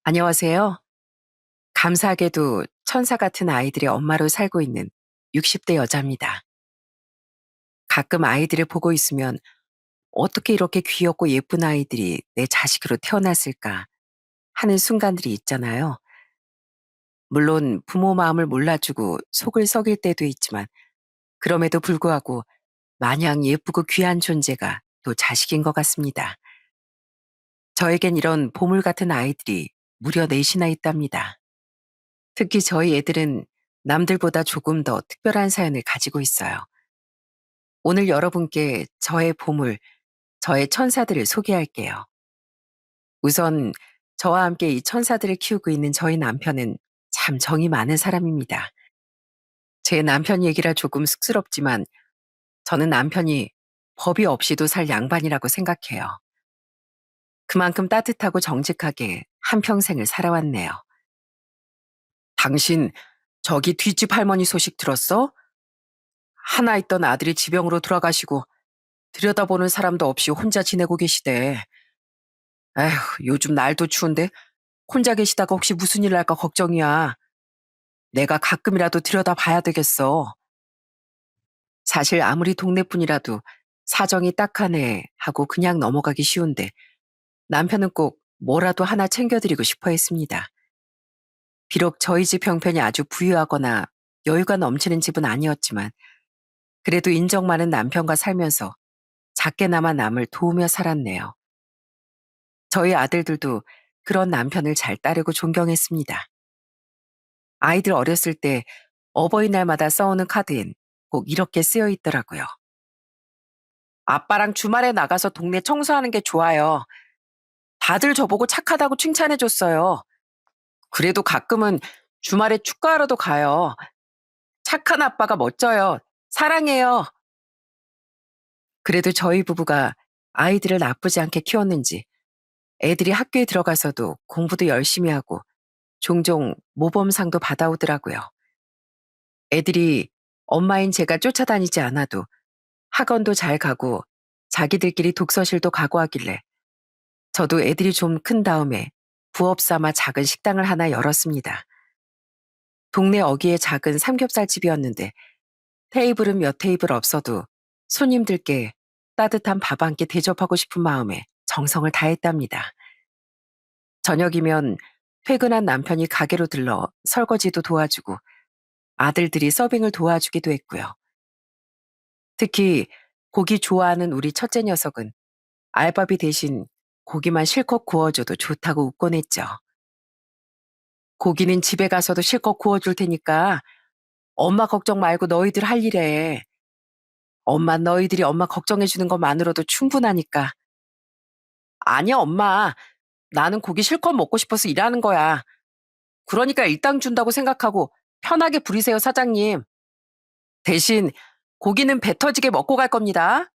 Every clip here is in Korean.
안녕하세요. 감사하게도 천사 같은 아이들의 엄마로 살고 있는 60대 여자입니다. 가끔 아이들을 보고 있으면 어떻게 이렇게 귀엽고 예쁜 아이들이 내 자식으로 태어났을까 하는 순간들이 있잖아요. 물론 부모 마음을 몰라주고 속을 썩일 때도 있지만 그럼에도 불구하고 마냥 예쁘고 귀한 존재가 또 자식인 것 같습니다. 저에겐 이런 보물 같은 아이들이 무려 넷이나 있답니다. 특히 저희 애들은 남들보다 조금 더 특별한 사연을 가지고 있어요. 오늘 여러분께 저의 보물, 저의 천사들을 소개할게요. 우선 저와 함께 이 천사들을 키우고 있는 저희 남편은 참 정이 많은 사람입니다. 제 남편 얘기라 조금 쑥스럽지만 저는 남편이 법이 없이도 살 양반이라고 생각해요. 그만큼 따뜻하고 정직하게 한평생을 살아왔네요. 당신 저기 뒷집 할머니 소식 들었어? 하나 있던 아들이 지병으로 돌아가시고 들여다보는 사람도 없이 혼자 지내고 계시대. 에휴, 요즘 날도 추운데 혼자 계시다가 혹시 무슨 일 날까 걱정이야. 내가 가끔이라도 들여다봐야 되겠어. 사실 아무리 동네뿐이라도 사정이 딱하네 하고 그냥 넘어가기 쉬운데 남편은 꼭 뭐라도 하나 챙겨드리고 싶어 했습니다. 비록 저희 집 형편이 아주 부유하거나 여유가 넘치는 집은 아니었지만 그래도 인정 많은 남편과 살면서 작게나마 남을 도우며 살았네요. 저희 아들들도 그런 남편을 잘 따르고 존경했습니다. 아이들 어렸을 때 어버이날마다 써오는 카드엔 꼭 이렇게 쓰여 있더라고요. 아빠랑 주말에 나가서 동네 청소하는 게 좋아요. 다들 저보고 착하다고 칭찬해줬어요. 그래도 가끔은 주말에 축구하러도 가요. 착한 아빠가 멋져요. 사랑해요. 그래도 저희 부부가 아이들을 나쁘지 않게 키웠는지 애들이 학교에 들어가서도 공부도 열심히 하고 종종 모범상도 받아오더라고요. 애들이 엄마인 제가 쫓아다니지 않아도 학원도 잘 가고 자기들끼리 독서실도 가고 하길래 저도 애들이 좀 큰 다음에 부업 삼아 작은 식당을 하나 열었습니다. 동네 어귀의 작은 삼겹살 집이었는데 테이블은 몇 테이블 없어도 손님들께 따뜻한 밥 한 끼 대접하고 싶은 마음에 정성을 다했답니다. 저녁이면 퇴근한 남편이 가게로 들러 설거지도 도와주고 아들들이 서빙을 도와주기도 했고요. 특히 고기 좋아하는 우리 첫째 녀석은 알바비 대신 고기만 실컷 구워줘도 좋다고 웃곤 했죠. 고기는 집에 가서도 실컷 구워줄 테니까 엄마 걱정 말고 너희들 할 일에. 엄마 너희들이 엄마 걱정해주는 것만으로도 충분하니까. 아니야 엄마. 나는 고기 실컷 먹고 싶어서 일하는 거야. 그러니까 일당 준다고 생각하고 편하게 부리세요 사장님. 대신 고기는 배 터지게 먹고 갈 겁니다.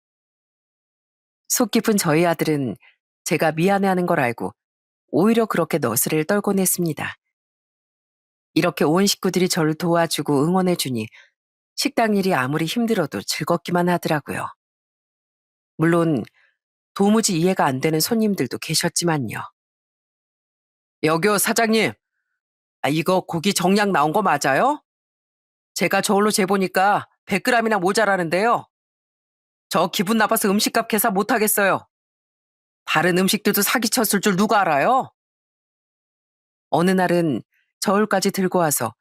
속 깊은 저희 아들은 제가 미안해하는 걸 알고 오히려 그렇게 너스를 떨곤 했습니다. 이렇게 온 식구들이 저를 도와주고 응원해주니 식당 일이 아무리 힘들어도 즐겁기만 하더라고요. 물론 도무지 이해가 안 되는 손님들도 계셨지만요. 여기요 사장님, 이거 고기 정량 나온 거 맞아요? 제가 저울로 재보니까 100g이나 모자라는데요. 저 기분 나빠서 음식값 계산 못하겠어요. 다른 음식들도 사기쳤을 줄 누가 알아요? 어느 날은 저울까지 들고 와서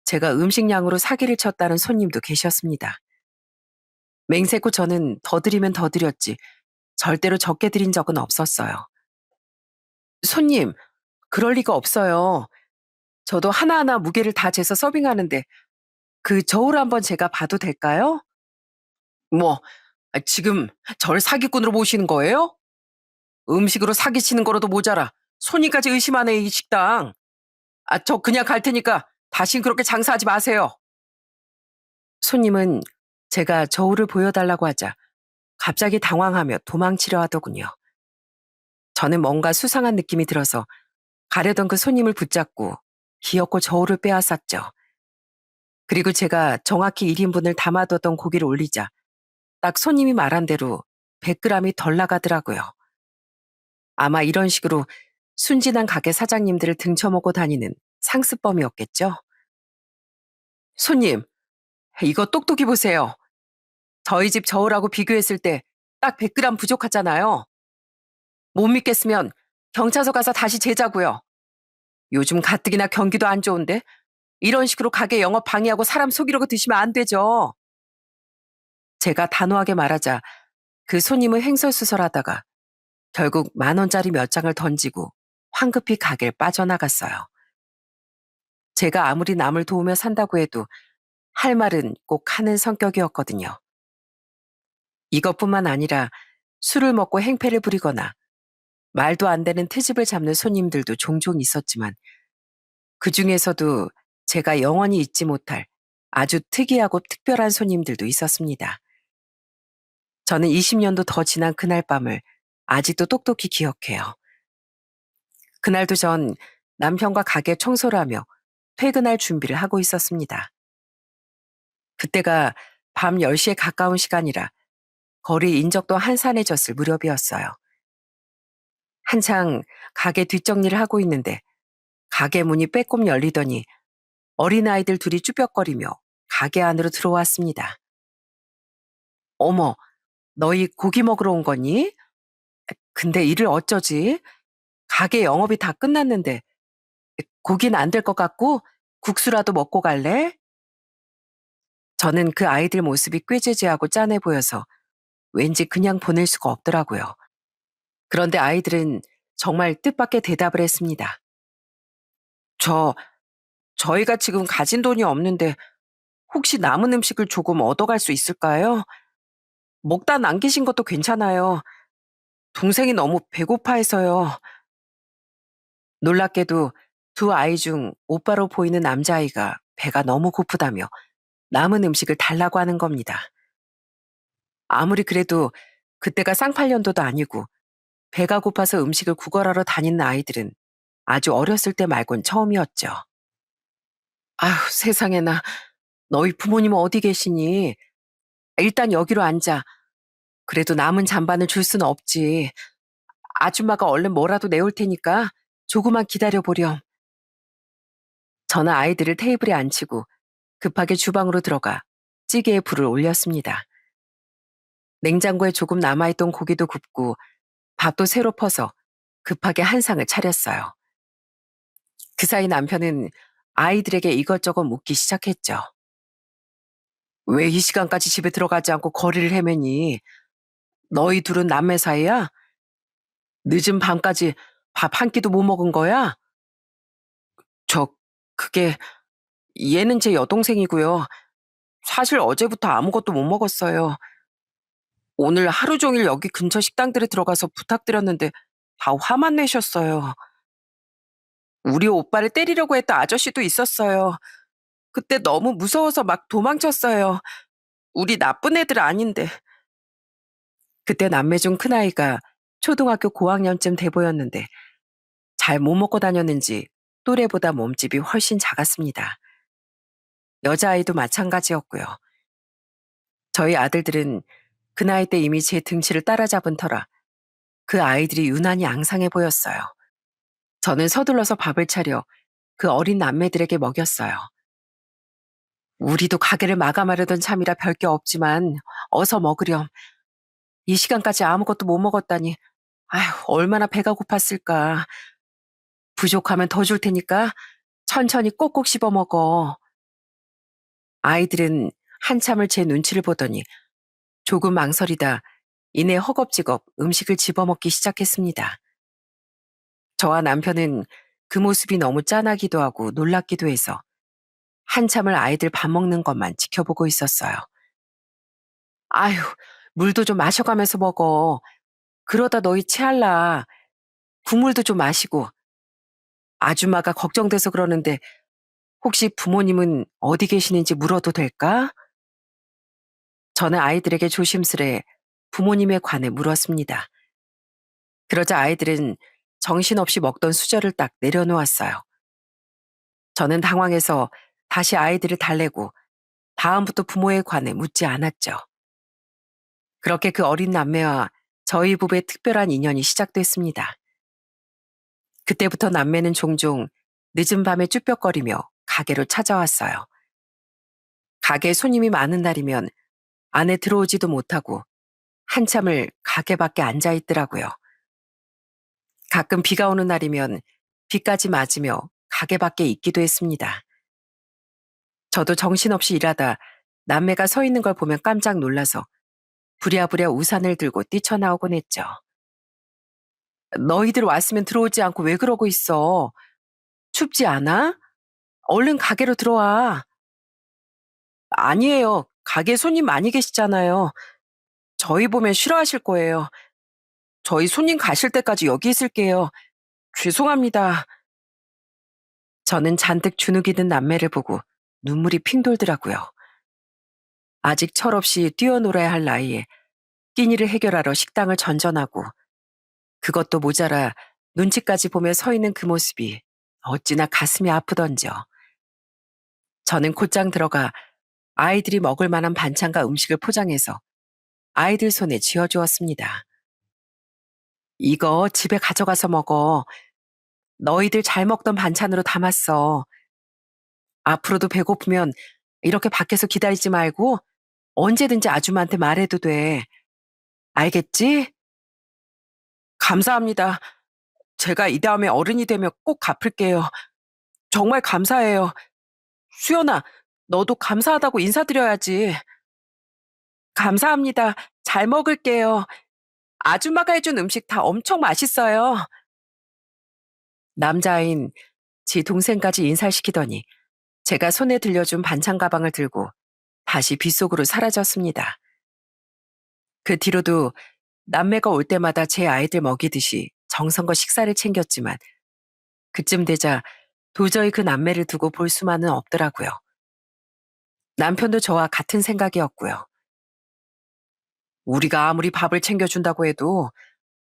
제가 음식량으로 사기를 쳤다는 손님도 계셨습니다. 맹세코 저는 더 드리면 더 드렸지 절대로 적게 드린 적은 없었어요. 손님, 그럴 리가 없어요. 저도 하나하나 무게를 다 재서 서빙하는데 그 저울 한번 제가 봐도 될까요? 뭐, 지금 절 사기꾼으로 보시는 거예요? 음식으로 사기치는 거로도 모자라 손님까지 의심하네 이 식당. 저 그냥 갈 테니까 다신 그렇게 장사하지 마세요. 손님은 제가 저울을 보여달라고 하자 갑자기 당황하며 도망치려 하더군요. 저는 뭔가 수상한 느낌이 들어서 가려던 그 손님을 붙잡고 기어코 저울을 빼앗았죠. 그리고 제가 정확히 1인분을 담아뒀던 고기를 올리자 딱 손님이 말한 대로 100g이 덜 나가더라고요. 아마 이런 식으로 순진한 가게 사장님들을 등쳐먹고 다니는 상습범이었겠죠. 손님, 이거 똑똑히 보세요. 저희 집 저울하고 비교했을 때 딱 100g 부족하잖아요. 못 믿겠으면 경찰서 가서 다시 재자고요. 요즘 가뜩이나 경기도 안 좋은데 이런 식으로 가게 영업 방해하고 사람 속이려고 드시면 안 되죠. 제가 단호하게 말하자 그 손님은 횡설수설하다가 결국 10,000원짜리 몇 장을 던지고 황급히 가게를 빠져나갔어요. 제가 아무리 남을 도우며 산다고 해도 할 말은 꼭 하는 성격이었거든요. 이것뿐만 아니라 술을 먹고 행패를 부리거나 말도 안 되는 트집을 잡는 손님들도 종종 있었지만 그 중에서도 제가 영원히 잊지 못할 아주 특이하고 특별한 손님들도 있었습니다. 저는 20년도 더 지난 그날 밤을 아직도 똑똑히 기억해요. 그날도 전 남편과 가게 청소를 하며 퇴근할 준비를 하고 있었습니다. 그때가 밤 10시에 가까운 시간이라 거리 인적도 한산해졌을 무렵이었어요. 한창 가게 뒷정리를 하고 있는데 가게 문이 빼꼼 열리더니 어린아이들 둘이 쭈뼛거리며 가게 안으로 들어왔습니다. 어머, 너희 고기 먹으러 온 거니? 근데 이를 어쩌지? 가게 영업이 다 끝났는데 고기는 안 될 것 같고 국수라도 먹고 갈래? 저는 그 아이들 모습이 꾀죄죄하고 짠해 보여서 왠지 그냥 보낼 수가 없더라고요. 그런데 아이들은 정말 뜻밖의 대답을 했습니다. 저, 저희가 지금 가진 돈이 없는데 혹시 남은 음식을 조금 얻어갈 수 있을까요? 먹다 남기신 것도 괜찮아요. 동생이 너무 배고파해서요. 놀랍게도 두 아이 중 오빠로 보이는 남자아이가 배가 너무 고프다며 남은 음식을 달라고 하는 겁니다. 아무리 그래도 그때가 쌍팔년도도 아니고 배가 고파서 음식을 구걸하러 다니는 아이들은 아주 어렸을 때 말곤 처음이었죠. 아휴, 세상에나. 너희 부모님은 어디 계시니? 일단 여기로 앉아. 그래도 남은 잔반을 줄 수는 없지. 아줌마가 얼른 뭐라도 내올 테니까 조금만 기다려보렴. 저는 아이들을 테이블에 앉히고 급하게 주방으로 들어가 찌개에 불을 올렸습니다. 냉장고에 조금 남아있던 고기도 굽고 밥도 새로 퍼서 급하게 한 상을 차렸어요. 그 사이 남편은 아이들에게 이것저것 묻기 시작했죠. 왜 이 시간까지 집에 들어가지 않고 거리를 헤매니? 너희 둘은 남매 사이야? 늦은 밤까지 밥 한 끼도 못 먹은 거야? 저, 그게, 얘는 제 여동생이고요. 사실 어제부터 아무것도 못 먹었어요. 오늘 하루 종일 여기 근처 식당들에 들어가서 부탁드렸는데 다 화만 내셨어요. 우리 오빠를 때리려고 했던 아저씨도 있었어요. 그때 너무 무서워서 막 도망쳤어요. 우리 나쁜 애들 아닌데. 그때 남매 중 큰아이가 초등학교 고학년쯤 돼 보였는데 잘 못 먹고 다녔는지 또래보다 몸집이 훨씬 작았습니다. 여자아이도 마찬가지였고요. 저희 아들들은 그 나이 때 이미 제 등치를 따라잡은 터라 그 아이들이 유난히 앙상해 보였어요. 저는 서둘러서 밥을 차려 그 어린 남매들에게 먹였어요. 우리도 가게를 마감하려던 참이라 별게 없지만 어서 먹으렴. 이 시간까지 아무것도 못 먹었다니 아휴 얼마나 배가 고팠을까. 부족하면 더 줄 테니까 천천히 꼭꼭 씹어 먹어. 아이들은 한참을 제 눈치를 보더니 조금 망설이다 이내 허겁지겁 음식을 집어먹기 시작했습니다. 저와 남편은 그 모습이 너무 짠하기도 하고 놀랍기도 해서 한참을 아이들 밥 먹는 것만 지켜보고 있었어요. 아휴, 물도 좀 마셔가면서 먹어. 그러다 너희 체할라. 국물도 좀 마시고. 아줌마가 걱정돼서 그러는데 혹시 부모님은 어디 계시는지 물어도 될까? 저는 아이들에게 조심스레 부모님에 관해 물었습니다. 그러자 아이들은 정신없이 먹던 수저를 딱 내려놓았어요. 저는 당황해서 다시 아이들을 달래고 다음부터 부모에 관해 묻지 않았죠. 그렇게 그 어린 남매와 저희 부부의 특별한 인연이 시작됐습니다. 그때부터 남매는 종종 늦은 밤에 쭈뼛거리며 가게로 찾아왔어요. 가게에 손님이 많은 날이면 안에 들어오지도 못하고 한참을 가게 밖에 앉아 있더라고요. 가끔 비가 오는 날이면 비까지 맞으며 가게 밖에 있기도 했습니다. 저도 정신없이 일하다 남매가 서 있는 걸 보면 깜짝 놀라서 부랴부랴 우산을 들고 뛰쳐나오곤 했죠. 너희들 왔으면 들어오지 않고 왜 그러고 있어? 춥지 않아? 얼른 가게로 들어와. 아니에요. 가게 손님 많이 계시잖아요. 저희 보면 싫어하실 거예요. 저희 손님 가실 때까지 여기 있을게요. 죄송합니다. 저는 잔뜩 주눅이 든 남매를 보고 눈물이 핑 돌더라고요. 아직 철없이 뛰어놀아야 할 나이에 끼니를 해결하러 식당을 전전하고 그것도 모자라 눈치까지 보며 서 있는 그 모습이 어찌나 가슴이 아프던지요. 저는 곧장 들어가 아이들이 먹을 만한 반찬과 음식을 포장해서 아이들 손에 쥐어주었습니다. 이거 집에 가져가서 먹어. 너희들 잘 먹던 반찬으로 담았어. 앞으로도 배고프면 이렇게 밖에서 기다리지 말고 언제든지 아줌마한테 말해도 돼. 알겠지? 감사합니다. 제가 이 다음에 어른이 되면 꼭 갚을게요. 정말 감사해요. 수연아, 너도 감사하다고 인사드려야지. 감사합니다. 잘 먹을게요. 아줌마가 해준 음식 다 엄청 맛있어요. 남자아인 제 동생까지 인사시키더니 제가 손에 들려준 반찬 가방을 들고 다시 빗속으로 사라졌습니다. 그 뒤로도 남매가 올 때마다 제 아이들 먹이듯이 정성껏 식사를 챙겼지만 그쯤 되자 도저히 그 남매를 두고 볼 수만은 없더라고요. 남편도 저와 같은 생각이었고요. 우리가 아무리 밥을 챙겨준다고 해도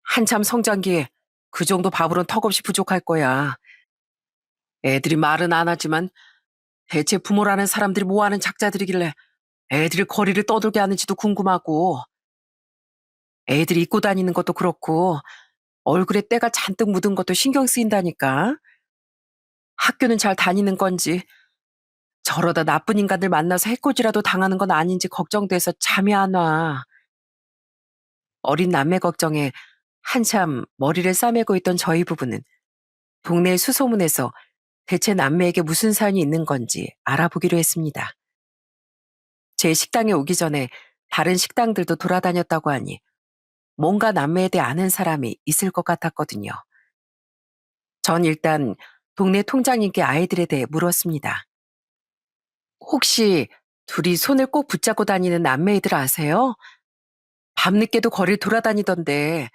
한참 성장기에 그 정도 밥으론 턱없이 부족할 거야. 애들이 말은 안 하지만 대체 부모라는 사람들이 뭐 하는 작자들이길래 애들이 거리를 떠돌게 하는지도 궁금하고 애들이 입고 다니는 것도 그렇고 얼굴에 때가 잔뜩 묻은 것도 신경 쓰인다니까. 학교는 잘 다니는 건지 저러다 나쁜 인간들 만나서 해코지라도 당하는 건 아닌지 걱정돼서 잠이 안 와. 어린 남매 걱정에 한참 머리를 싸매고 있던 저희 부부는 동네 수소문에서 대체 남매에게 무슨 사연이 있는 건지 알아보기로 했습니다. 제 식당에 오기 전에 다른 식당들도 돌아다녔다고 하니 뭔가 남매에 대해 아는 사람이 있을 것 같았거든요. 전 일단 동네 통장님께 아이들에 대해 물었습니다. 혹시 둘이 손을 꼭 붙잡고 다니는 남매애들 아세요? 밤늦게도 거리를 돌아다니던데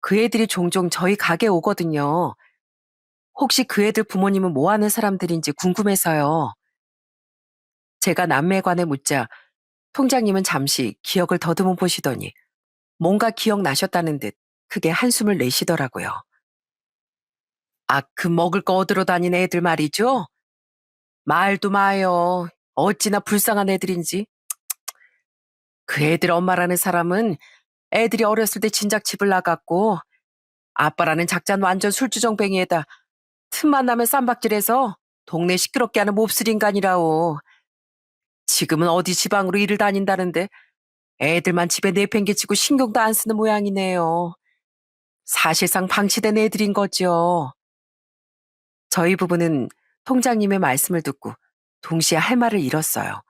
그 애들이 종종 저희 가게에 오거든요. 혹시 그 애들 부모님은 뭐 하는 사람들인지 궁금해서요. 제가 남매에 관해 묻자 통장님은 잠시 기억을 더듬어 보시더니 뭔가 기억나셨다는 듯 크게 한숨을 내쉬더라고요. 아, 그 먹을 거 얻으러 다니는 애들 말이죠? 말도 마요. 어찌나 불쌍한 애들인지. 그 애들 엄마라는 사람은 애들이 어렸을 때 진작 집을 나갔고 아빠라는 작자는 완전 술주정뱅이에다 틈만 나면 쌈박질해서 동네 시끄럽게 하는 몹쓸 인간이라오. 지금은 어디 지방으로 일을 다닌다는데 애들만 집에 내팽개치고 신경도 안 쓰는 모양이네요. 사실상 방치된 애들인 거죠. 저희 부부는 통장님의 말씀을 듣고 동시에 할 말을 잃었어요.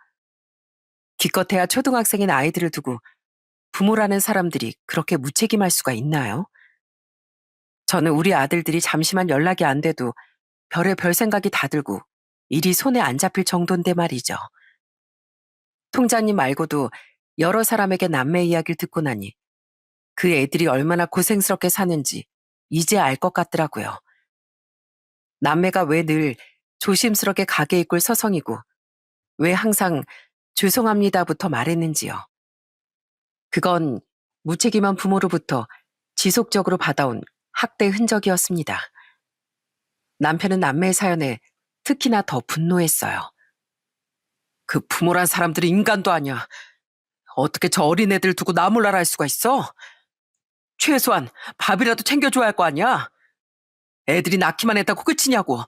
기껏해야 초등학생인 아이들을 두고 부모라는 사람들이 그렇게 무책임할 수가 있나요? 저는 우리 아들들이 잠시만 연락이 안 돼도 별의별 생각이 다 들고 일이 손에 안 잡힐 정도인데 말이죠. 통장님 말고도 여러 사람에게 남매 이야기를 듣고 나니 그 애들이 얼마나 고생스럽게 사는지 이제 알 것 같더라고요. 남매가 왜 늘 조심스럽게 가게 입구를 서성이고 왜 항상 죄송합니다부터 말했는지요. 그건 무책임한 부모로부터 지속적으로 받아온 학대 흔적이었습니다. 남편은 남매의 사연에 특히나 더 분노했어요. 그 부모란 사람들이 인간도 아니야. 어떻게 저 어린애들 두고 나몰라라 할 수가 있어? 최소한 밥이라도 챙겨줘야 할 거 아니야? 애들이 낳기만 했다고 끝이냐고.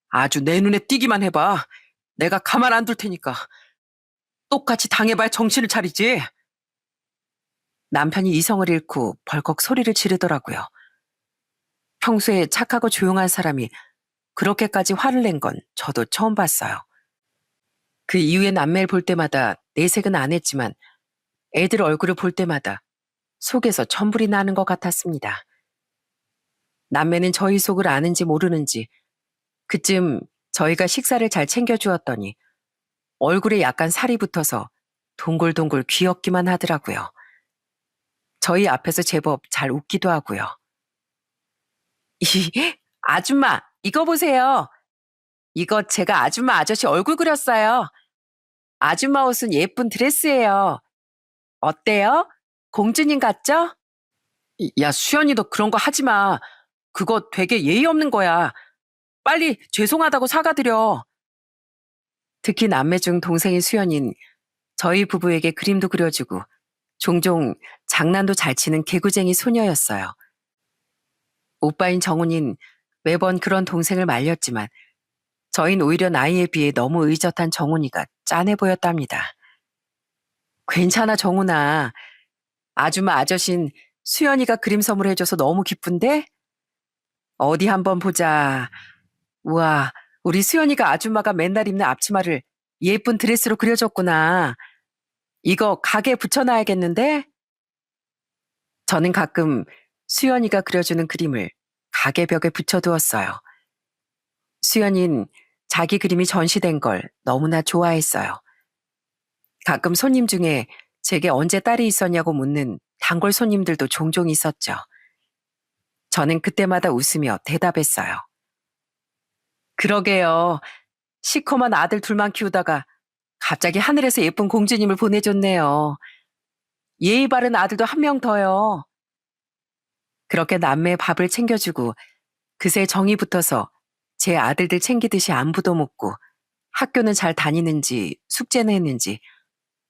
아주 내 눈에 띄기만 해봐. 내가 가만 안 둘 테니까. 똑같이 당해봐야 정신을 차리지. 남편이 이성을 잃고 벌컥 소리를 지르더라고요. 평소에 착하고 조용한 사람이 그렇게까지 화를 낸 건 저도 처음 봤어요. 그 이후에 남매를 볼 때마다 내색은 안 했지만 애들 얼굴을 볼 때마다 속에서 천불이 나는 것 같았습니다. 남매는 저희 속을 아는지 모르는지 그쯤 저희가 식사를 잘 챙겨주었더니 얼굴에 약간 살이 붙어서 동글동글 귀엽기만 하더라고요. 저희 앞에서 제법 잘 웃기도 하고요. 아줌마, 이거 보세요. 이거 제가 아줌마 아저씨 얼굴 그렸어요. 아줌마 옷은 예쁜 드레스예요. 어때요? 공주님 같죠? 야, 수연이 너 그런 거 하지 마. 그거 되게 예의 없는 거야. 빨리 죄송하다고 사과드려. 특히 남매 중 동생인 수연인 저희 부부에게 그림도 그려주고 종종 장난도 잘 치는 개구쟁이 소녀였어요. 오빠인 정훈인 매번 그런 동생을 말렸지만 저흰 오히려 나이에 비해 너무 의젓한 정훈이가 짠해 보였답니다. 괜찮아 정훈아. 아줌마 아저씨는 수연이가 그림 선물해줘서 너무 기쁜데? 어디 한번 보자. 우와, 우리 수연이가 아줌마가 맨날 입는 앞치마를 예쁜 드레스로 그려줬구나. 이거 가게에 붙여놔야겠는데? 저는 가끔 수연이가 그려주는 그림을 가게 벽에 붙여두었어요. 수연이는 자기 그림이 전시된 걸 너무나 좋아했어요. 가끔 손님 중에 제게 언제 딸이 있었냐고 묻는 단골 손님들도 종종 있었죠. 저는 그때마다 웃으며 대답했어요. 그러게요. 시커먼 아들 둘만 키우다가 갑자기 하늘에서 예쁜 공주님을 보내줬네요. 예의 바른 아들도 한 명 더요. 그렇게 남매의 밥을 챙겨주고 그새 정이 붙어서 제 아들들 챙기듯이 안부도 묻고 학교는 잘 다니는지 숙제는 했는지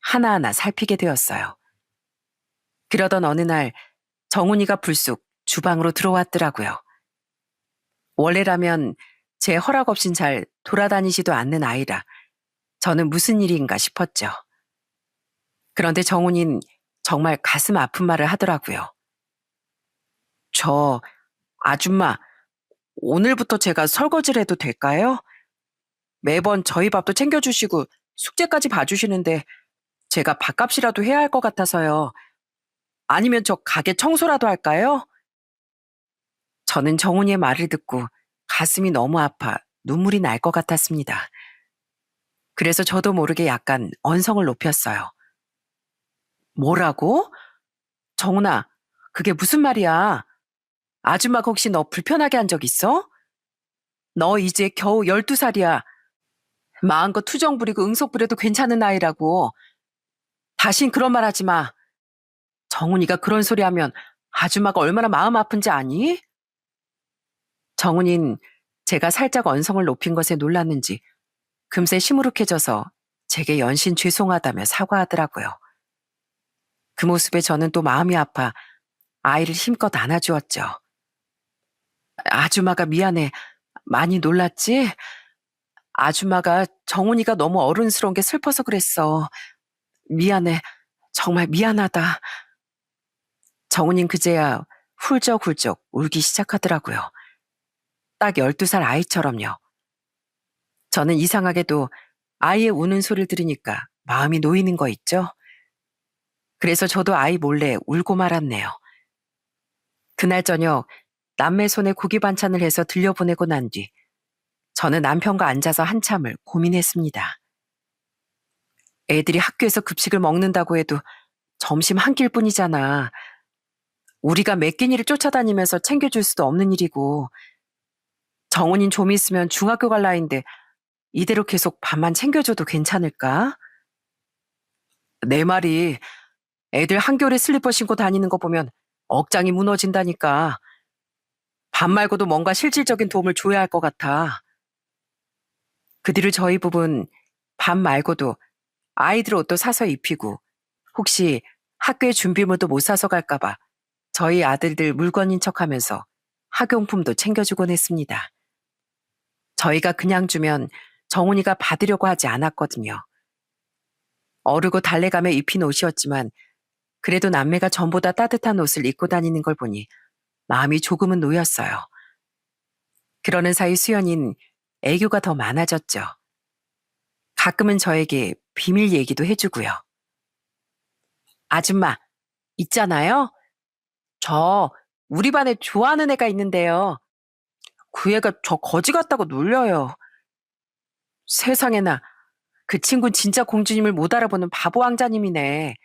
하나하나 살피게 되었어요. 그러던 어느 날 정훈이가 불쑥 주방으로 들어왔더라고요. 원래라면 제 허락 없인 잘 돌아다니지도 않는 아이라 저는 무슨 일인가 싶었죠. 그런데 정훈이는 정말 가슴 아픈 말을 하더라고요. 저 아줌마 오늘부터 제가 설거지를 해도 될까요? 매번 저희 밥도 챙겨주시고 숙제까지 봐주시는데 제가 밥값이라도 해야 할 것 같아서요. 아니면 저 가게 청소라도 할까요? 저는 정훈이의 말을 듣고 가슴이 너무 아파 눈물이 날 것 같았습니다. 그래서 저도 모르게 약간 언성을 높였어요. 뭐라고? 정훈아, 그게 무슨 말이야? 아줌마가 혹시 너 불편하게 한 적 있어? 너 이제 겨우 12살이야. 마음껏 투정 부리고 응석 부려도 괜찮은 나이라고. 다신 그런 말 하지 마. 정훈이가 그런 소리 하면 아줌마가 얼마나 마음 아픈지 아니? 정훈이는 제가 살짝 언성을 높인 것에 놀랐는지 금세 시무룩해져서 제게 연신 죄송하다며 사과하더라고요. 그 모습에 저는 또 마음이 아파 아이를 힘껏 안아주었죠. 아줌마가 미안해. 많이 놀랐지? 아줌마가 정훈이가 너무 어른스러운 게 슬퍼서 그랬어. 미안해. 정말 미안하다. 정훈이는 그제야 훌쩍훌쩍 울기 시작하더라고요. 딱 12살 아이처럼요. 저는 이상하게도 아이의 우는 소리를 들으니까 마음이 놓이는 거 있죠? 그래서 저도 아이 몰래 울고 말았네요. 그날 저녁 남매 손에 고기 반찬을 해서 들려보내고 난 뒤 저는 남편과 앉아서 한참을 고민했습니다. 애들이 학교에서 급식을 먹는다고 해도 점심 한 끼뿐이잖아. 우리가 몇 끼니를 쫓아다니면서 챙겨줄 수도 없는 일이고 정훈인 좀 있으면 중학교 갈 나이인데 이대로 계속 밥만 챙겨줘도 괜찮을까? 내 말이 애들 한겨울에 슬리퍼 신고 다니는 거 보면 억장이 무너진다니까. 밥 말고도 뭔가 실질적인 도움을 줘야 할 것 같아. 그 뒤로 저희 부부는 밥 말고도 아이들 옷도 사서 입히고 혹시 학교에 준비물도 못 사서 갈까봐 저희 아들들 물건인 척하면서 학용품도 챙겨주곤 했습니다. 저희가 그냥 주면 정훈이가 받으려고 하지 않았거든요. 어르고 달래가며 입힌 옷이었지만 그래도 남매가 전보다 따뜻한 옷을 입고 다니는 걸 보니 마음이 조금은 놓였어요. 그러는 사이 수연인 애교가 더 많아졌죠. 가끔은 저에게 비밀 얘기도 해주고요. 아줌마, 있잖아요. 저 우리 반에 좋아하는 애가 있는데요. 그 애가 저 거지 같다고 놀려요. 세상에나 그 친구는 진짜 공주님을 못 알아보는 바보 왕자님이네.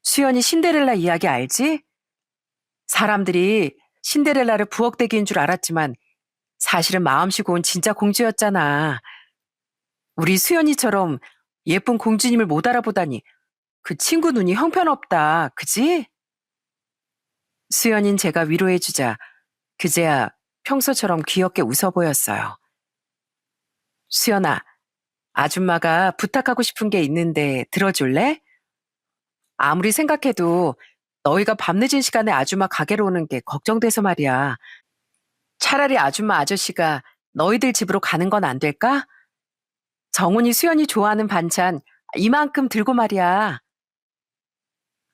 수연이 신데렐라 이야기 알지? 사람들이 신데렐라를 부엌대기인 줄 알았지만 사실은 마음씨 고운 진짜 공주였잖아. 우리 수연이처럼 예쁜 공주님을 못 알아보다니 그 친구 눈이 형편없다. 그지? 수연인 제가 위로해주자 그제야 평소처럼 귀엽게 웃어 보였어요. 수연아, 아줌마가 부탁하고 싶은 게 있는데 들어줄래? 아무리 생각해도 너희가 밤늦은 시간에 아줌마 가게로 오는 게 걱정돼서 말이야. 차라리 아줌마 아저씨가 너희들 집으로 가는 건 안 될까? 정훈이 수연이 좋아하는 반찬 이만큼 들고 말이야.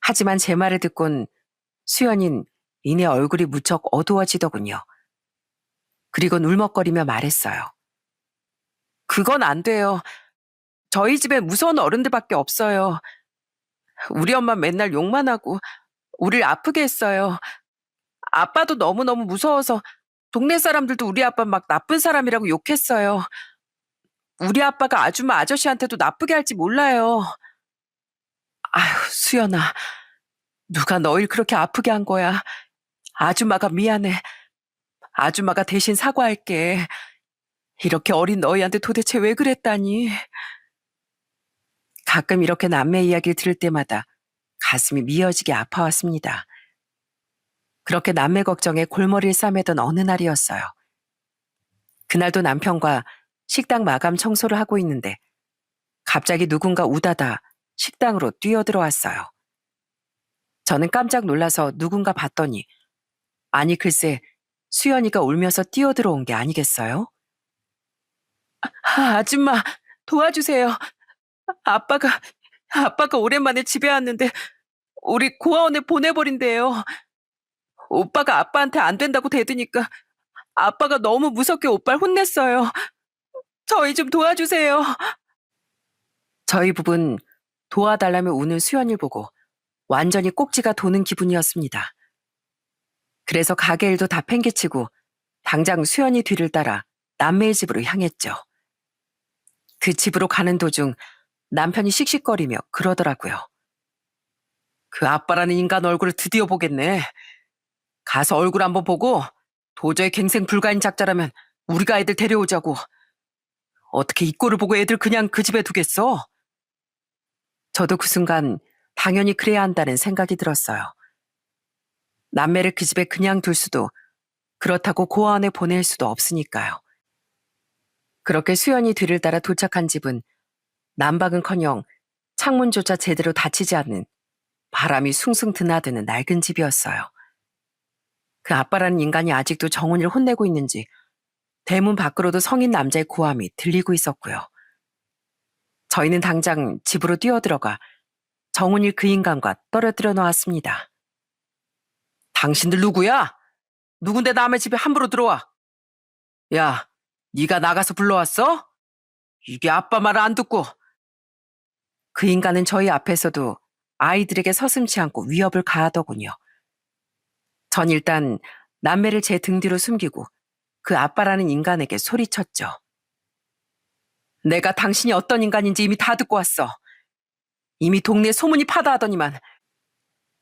하지만 제 말을 듣곤 수연인 이내 얼굴이 무척 어두워지더군요. 그리곤 울먹거리며 말했어요. 그건 안 돼요. 저희 집에 무서운 어른들밖에 없어요. 우리 엄마 맨날 욕만 하고 우릴 아프게 했어요. 아빠도 너무너무 무서워서 동네 사람들도 우리 아빠 막 나쁜 사람이라고 욕했어요. 우리 아빠가 아줌마 아저씨한테도 나쁘게 할지 몰라요. 아휴, 수연아. 누가 너희를 그렇게 아프게 한 거야. 아줌마가 미안해. 아줌마가 대신 사과할게. 이렇게 어린 너희한테 도대체 왜 그랬다니. 가끔 이렇게 남매 이야기를 들을 때마다 가슴이 미어지게 아파왔습니다. 그렇게 남매 걱정에 골머리를 싸매던 어느 날이었어요. 그날도 남편과 식당 마감 청소를 하고 있는데 갑자기 누군가 우다다 식당으로 뛰어들어왔어요. 저는 깜짝 놀라서 누군가 봤더니 아니 글쎄 수연이가 울면서 뛰어들어온 게 아니겠어요? 아줌마 도와주세요. 아빠가 오랜만에 집에 왔는데 우리 고아원에 보내버린대요. 오빠가 아빠한테 안 된다고 대드니까 아빠가 너무 무섭게 오빠를 혼냈어요. 저희 좀 도와주세요. 저희 부부는 도와달라며 우는 수연이를 보고 완전히 꼭지가 도는 기분이었습니다. 그래서 가게 일도 다 팽개치고 당장 수연이 뒤를 따라 남매의 집으로 향했죠. 그 집으로 가는 도중 남편이 씩씩거리며 그러더라고요. 그 아빠라는 인간 얼굴을 드디어 보겠네. 가서 얼굴 한번 보고 도저히 갱생 불가인 작자라면 우리가 애들 데려오자고. 어떻게 이 꼴을 보고 애들 그냥 그 집에 두겠어? 저도 그 순간 당연히 그래야 한다는 생각이 들었어요. 남매를 그 집에 그냥 둘 수도 그렇다고 고아원에 보낼 수도 없으니까요. 그렇게 수연이 뒤를 따라 도착한 집은 난방은커녕 창문조차 제대로 닫히지 않는 바람이 숭숭 드나드는 낡은 집이었어요. 그 아빠라는 인간이 아직도 정훈이를 혼내고 있는지 대문 밖으로도 성인 남자의 고함이 들리고 있었고요. 저희는 당장 집으로 뛰어들어가 정훈이를 그 인간과 떨어뜨려 놓았습니다. 당신들 누구야? 누군데 남의 집에 함부로 들어와? 야, 네가 나가서 불러왔어? 이게 아빠 말을 안 듣고. 그 인간은 저희 앞에서도 아이들에게 서슴지 않고 위협을 가하더군요. 전 일단 남매를 제 등 뒤로 숨기고 그 아빠라는 인간에게 소리쳤죠. 내가 당신이 어떤 인간인지 이미 다 듣고 왔어. 이미 동네에 소문이 파다하더니만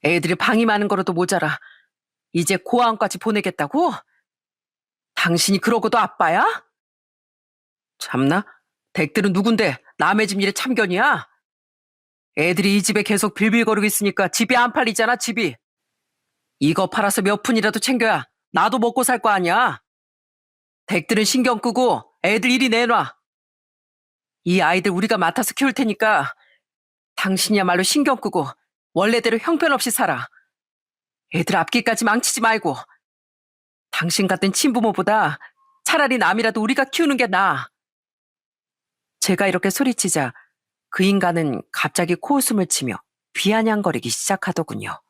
애들이 방이 많은 거로도 모자라 이제 고아원까지 보내겠다고? 당신이 그러고도 아빠야? 참나? 댁들은 누군데 남의 집 일에 참견이야? 애들이 이 집에 계속 빌빌거리고 있으니까 집이 안 팔리잖아, 집이. 이거 팔아서 몇 푼이라도 챙겨야 나도 먹고 살 거 아니야. 댁들은 신경 끄고 애들 이리 내놔. 이 아이들 우리가 맡아서 키울 테니까 당신이야말로 신경 끄고 원래대로 형편없이 살아. 애들 앞길까지 망치지 말고. 당신 같은 친부모보다 차라리 남이라도 우리가 키우는 게 나아. 제가 이렇게 소리치자 그 인간은 갑자기 코웃음을 치며 비아냥거리기 시작하더군요.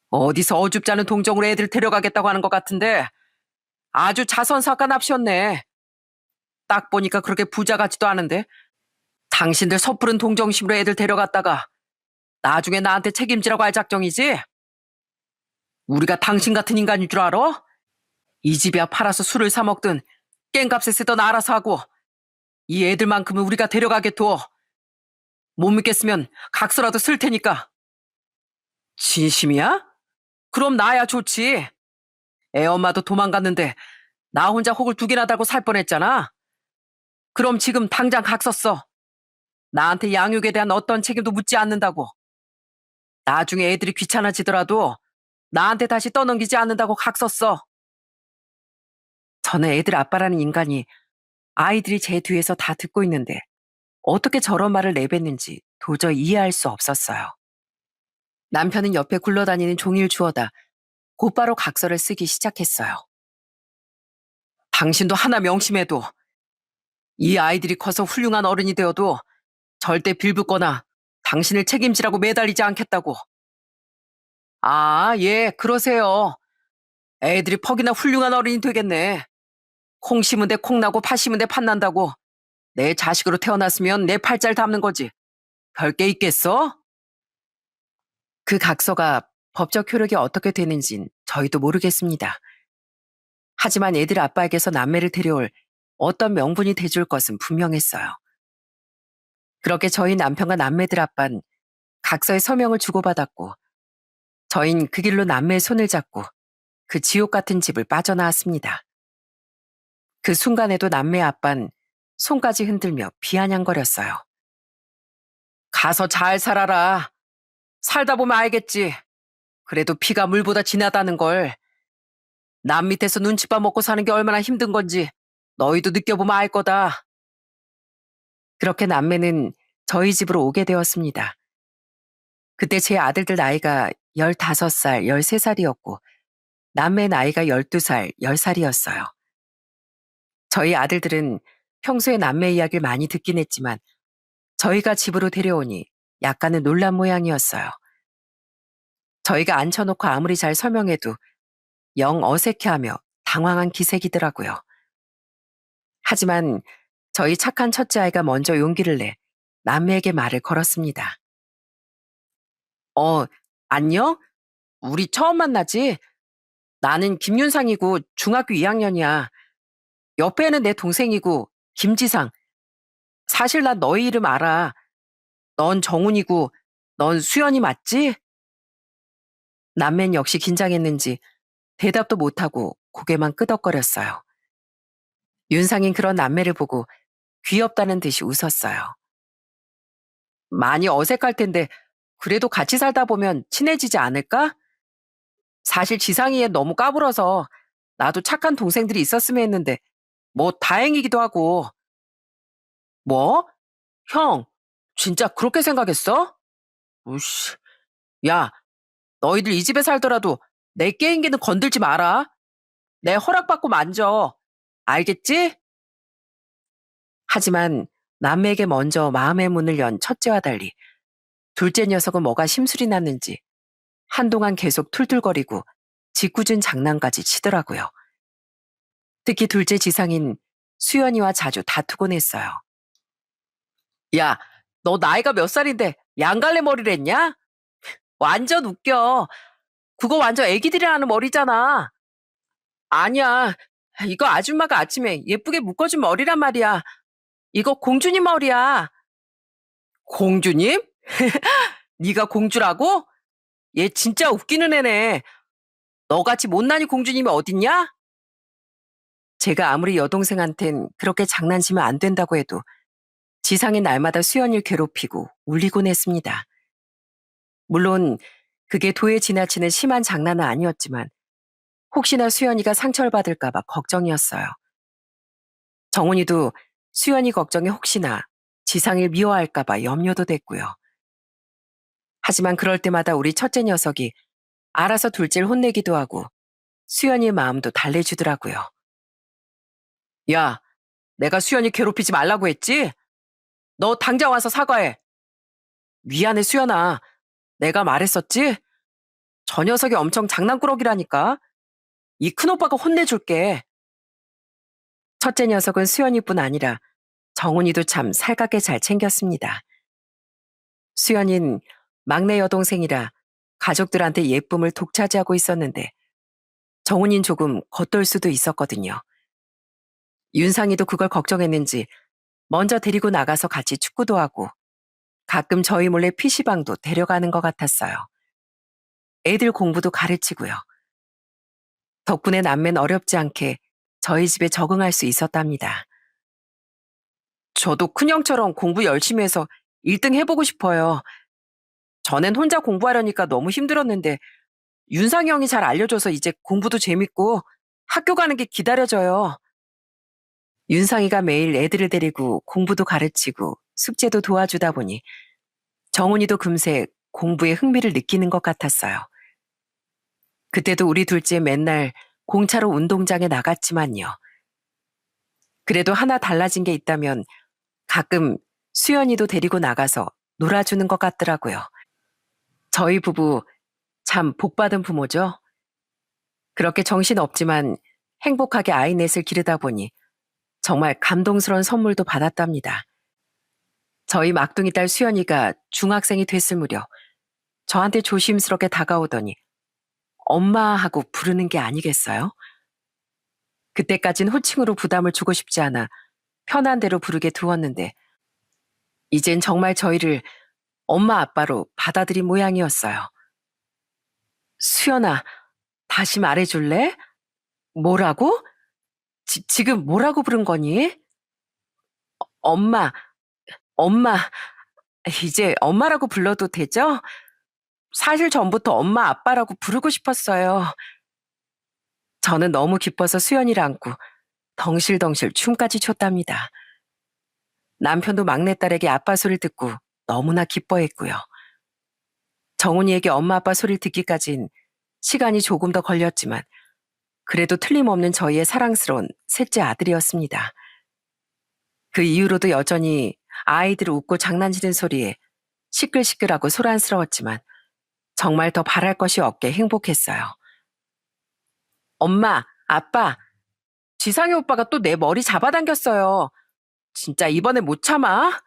어디서 어줍지 않은 동정으로 애들 데려가겠다고 하는 것 같은데 아주 자선사가 납셨네. 딱 보니까 그렇게 부자 같지도 않은데 당신들 섣부른 동정심으로 애들 데려갔다가 나중에 나한테 책임지라고 할 작정이지? 우리가 당신 같은 인간인 줄 알아? 이 집이야 팔아서 술을 사 먹든 깽값에 쓰던 알아서 하고 이 애들만큼은 우리가 데려가게 둬. 못 믿겠으면 각서라도 쓸 테니까. 진심이야? 그럼 나야 좋지. 애 엄마도 도망갔는데 나 혼자 혹을 두 개나 달고 살 뻔했잖아. 그럼 지금 당장 각서 써. 나한테 양육에 대한 어떤 책임도 묻지 않는다고. 나중에 애들이 귀찮아지더라도 나한테 다시 떠넘기지 않는다고 각서 써. 저는 애들 아빠라는 인간이 아이들이 제 뒤에서 다 듣고 있는데 어떻게 저런 말을 내뱉는지 도저히 이해할 수 없었어요. 남편은 옆에 굴러다니는 종이를 주워다 곧바로 각서를 쓰기 시작했어요. 당신도 하나 명심해도 이 아이들이 커서 훌륭한 어른이 되어도 절대 빌붙거나 당신을 책임지라고 매달리지 않겠다고. 아, 예, 그러세요. 애들이 퍽이나 훌륭한 어른이 되겠네. 콩 심은 데 콩 나고 팥 심은 데 팥 난다고. 내 자식으로 태어났으면 내 팔자를 담는 거지. 별게 있겠어? 그 각서가 법적 효력이 어떻게 되는진 저희도 모르겠습니다. 하지만 애들 아빠에게서 남매를 데려올 어떤 명분이 돼줄 것은 분명했어요. 그렇게 저희 남편과 남매들 아빠는 각서의 서명을 주고받았고 저흰 그 길로 남매의 손을 잡고 그 지옥 같은 집을 빠져나왔습니다. 그 순간에도 남매 아빠는 손까지 흔들며 비아냥거렸어요. 가서 잘 살아라. 살다 보면 알겠지. 그래도 피가 물보다 진하다는 걸. 남 밑에서 눈치밥 먹고 사는 게 얼마나 힘든 건지 너희도 느껴보면 알 거다. 그렇게 남매는 저희 집으로 오게 되었습니다. 그때 제 아들들 나이가 15살, 13살이었고 남매 나이가 12살, 10살이었어요. 저희 아들들은 평소에 남매 이야기를 많이 듣긴 했지만 저희가 집으로 데려오니 약간은 놀란 모양이었어요. 저희가 앉혀놓고 아무리 잘 설명해도 영 어색해하며 당황한 기색이더라고요. 하지만 저희 착한 첫째 아이가 먼저 용기를 내 남매에게 말을 걸었습니다. 안녕? 우리 처음 만나지? 나는 김윤상이고 중학교 2학년이야. 옆에는 내 동생이고 김지상. 사실 난 너희 이름 알아. 넌 정훈이고 넌 수연이 맞지? 남매는 역시 긴장했는지 대답도 못하고 고개만 끄덕거렸어요. 윤상인 그런 남매를 보고 귀엽다는 듯이 웃었어요. 많이 어색할 텐데 그래도 같이 살다 보면 친해지지 않을까? 사실 지상이에 너무 까불어서 나도 착한 동생들이 있었으면 했는데 뭐 다행이기도 하고. 뭐? 형, 진짜 그렇게 생각했어? 우씨. 야, 너희들 이 집에 살더라도 내 게임기는 건들지 마라. 내 허락받고 만져. 알겠지? 하지만 남매에게 먼저 마음의 문을 연 첫째와 달리 둘째 녀석은 뭐가 심술이 났는지 한동안 계속 툴툴거리고 짓궂은 장난까지 치더라고요. 특히 둘째 지상인 수연이와 자주 다투곤 했어요. 야, 너 나이가 몇 살인데 양갈래 머리를 했냐? 완전 웃겨. 그거 완전 애기들이 하는 머리잖아. 아니야. 이거 아줌마가 아침에 예쁘게 묶어준 머리란 말이야. 이거 공주님 머리야. 공주님? 네가 공주라고? 얘 진짜 웃기는 애네. 너같이 못난이 공주님이 어딨냐? 제가 아무리 여동생한텐 그렇게 장난치면 안 된다고 해도 지상이 날마다 수연이를 괴롭히고 울리곤 했습니다. 물론 그게 도에 지나치는 심한 장난은 아니었지만 혹시나 수연이가 상처를 받을까 봐 걱정이었어요. 정훈이도 수연이 걱정에 혹시나 지상을 미워할까 봐 염려도 됐고요. 하지만 그럴 때마다 우리 첫째 녀석이 알아서 둘째를 혼내기도 하고 수연이의 마음도 달래주더라고요. 야, 내가 수연이 괴롭히지 말라고 했지? 너 당장 와서 사과해. 미안해, 수연아. 내가 말했었지? 저 녀석이 엄청 장난꾸러기라니까. 이 큰오빠가 혼내줄게. 첫째 녀석은 수연이뿐 아니라 정훈이도 참 살갑게 잘 챙겼습니다. 수연이는 막내 여동생이라 가족들한테 예쁨을 독차지하고 있었는데 정훈이는 조금 겉돌 수도 있었거든요. 윤상이도 그걸 걱정했는지 먼저 데리고 나가서 같이 축구도 하고 가끔 저희 몰래 PC방도 데려가는 것 같았어요. 애들 공부도 가르치고요. 덕분에 남매는 어렵지 않게 저희 집에 적응할 수 있었답니다. 저도 큰형처럼 공부 열심히 해서 1등 해보고 싶어요. 전엔 혼자 공부하려니까 너무 힘들었는데 윤상이 형이 잘 알려줘서 이제 공부도 재밌고 학교 가는 게 기다려져요. 윤상이가 매일 애들을 데리고 공부도 가르치고 숙제도 도와주다 보니 정훈이도 금세 공부에 흥미를 느끼는 것 같았어요. 그때도 우리 둘째 맨날 공차로 운동장에 나갔지만요. 그래도 하나 달라진 게 있다면 가끔 수연이도 데리고 나가서 놀아주는 것 같더라고요. 저희 부부 참 복받은 부모죠. 그렇게 정신없지만 행복하게 아이 넷을 기르다 보니 정말 감동스러운 선물도 받았답니다. 저희 막둥이 딸 수연이가 중학생이 됐을 무렵 저한테 조심스럽게 다가오더니 엄마 하고 부르는 게 아니겠어요? 그때까진 호칭으로 부담을 주고 싶지 않아 편한 대로 부르게 두었는데 이젠 정말 저희를 엄마 아빠로 받아들인 모양이었어요. 수연아, 다시 말해줄래? 뭐라고? 지금 뭐라고 부른 거니? 엄마, 엄마, 이제 엄마라고 불러도 되죠? 사실 전부터 엄마 아빠라고 부르고 싶었어요. 저는 너무 기뻐서 수연이를 안고 덩실덩실 춤까지 췄답니다. 남편도 막내딸에게 아빠 소리를 듣고 너무나 기뻐했고요. 정훈이에게 엄마 아빠 소리를 듣기까진 시간이 조금 더 걸렸지만 그래도 틀림없는 저희의 사랑스러운 셋째 아들이었습니다. 그 이후로도 여전히 아이들 웃고 장난치는 소리에 시끌시끌하고 소란스러웠지만 정말 더 바랄 것이 없게 행복했어요. 엄마, 아빠, 지상이 오빠가 또 내 머리 잡아당겼어요. 진짜 이번에 못 참아?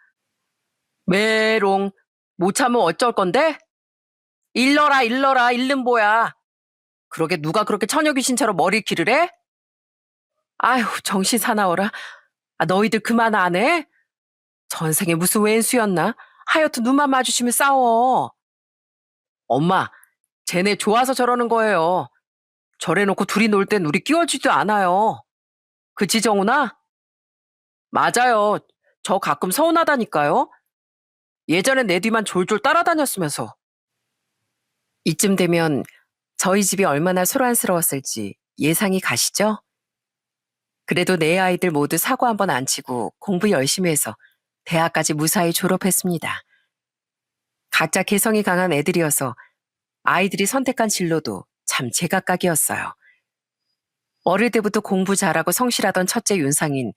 메롱, 못 참으면 어쩔 건데? 일러라, 일러라, 일른 뭐야. 그러게 누가 그렇게 처녀 귀신처럼 머리를 기르래? 아휴, 정신 사나워라. 너희들 그만 안 해? 전생에 무슨 왼수였나? 하여튼 눈만 마주치면 싸워. 엄마, 쟤네 좋아서 저러는 거예요. 저래놓고 둘이 놀 땐 우리 끼워주지도 않아요. 그치, 정훈아? 맞아요. 저 가끔 서운하다니까요. 예전엔 내 뒤만 졸졸 따라다녔으면서. 이쯤 되면 저희 집이 얼마나 소란스러웠을지 예상이 가시죠? 그래도 내 아이들 모두 사고 한번 안 치고 공부 열심히 해서 대학까지 무사히 졸업했습니다. 각자 개성이 강한 애들이어서 아이들이 선택한 진로도 참 제각각이었어요. 어릴 때부터 공부 잘하고 성실하던 첫째 윤상인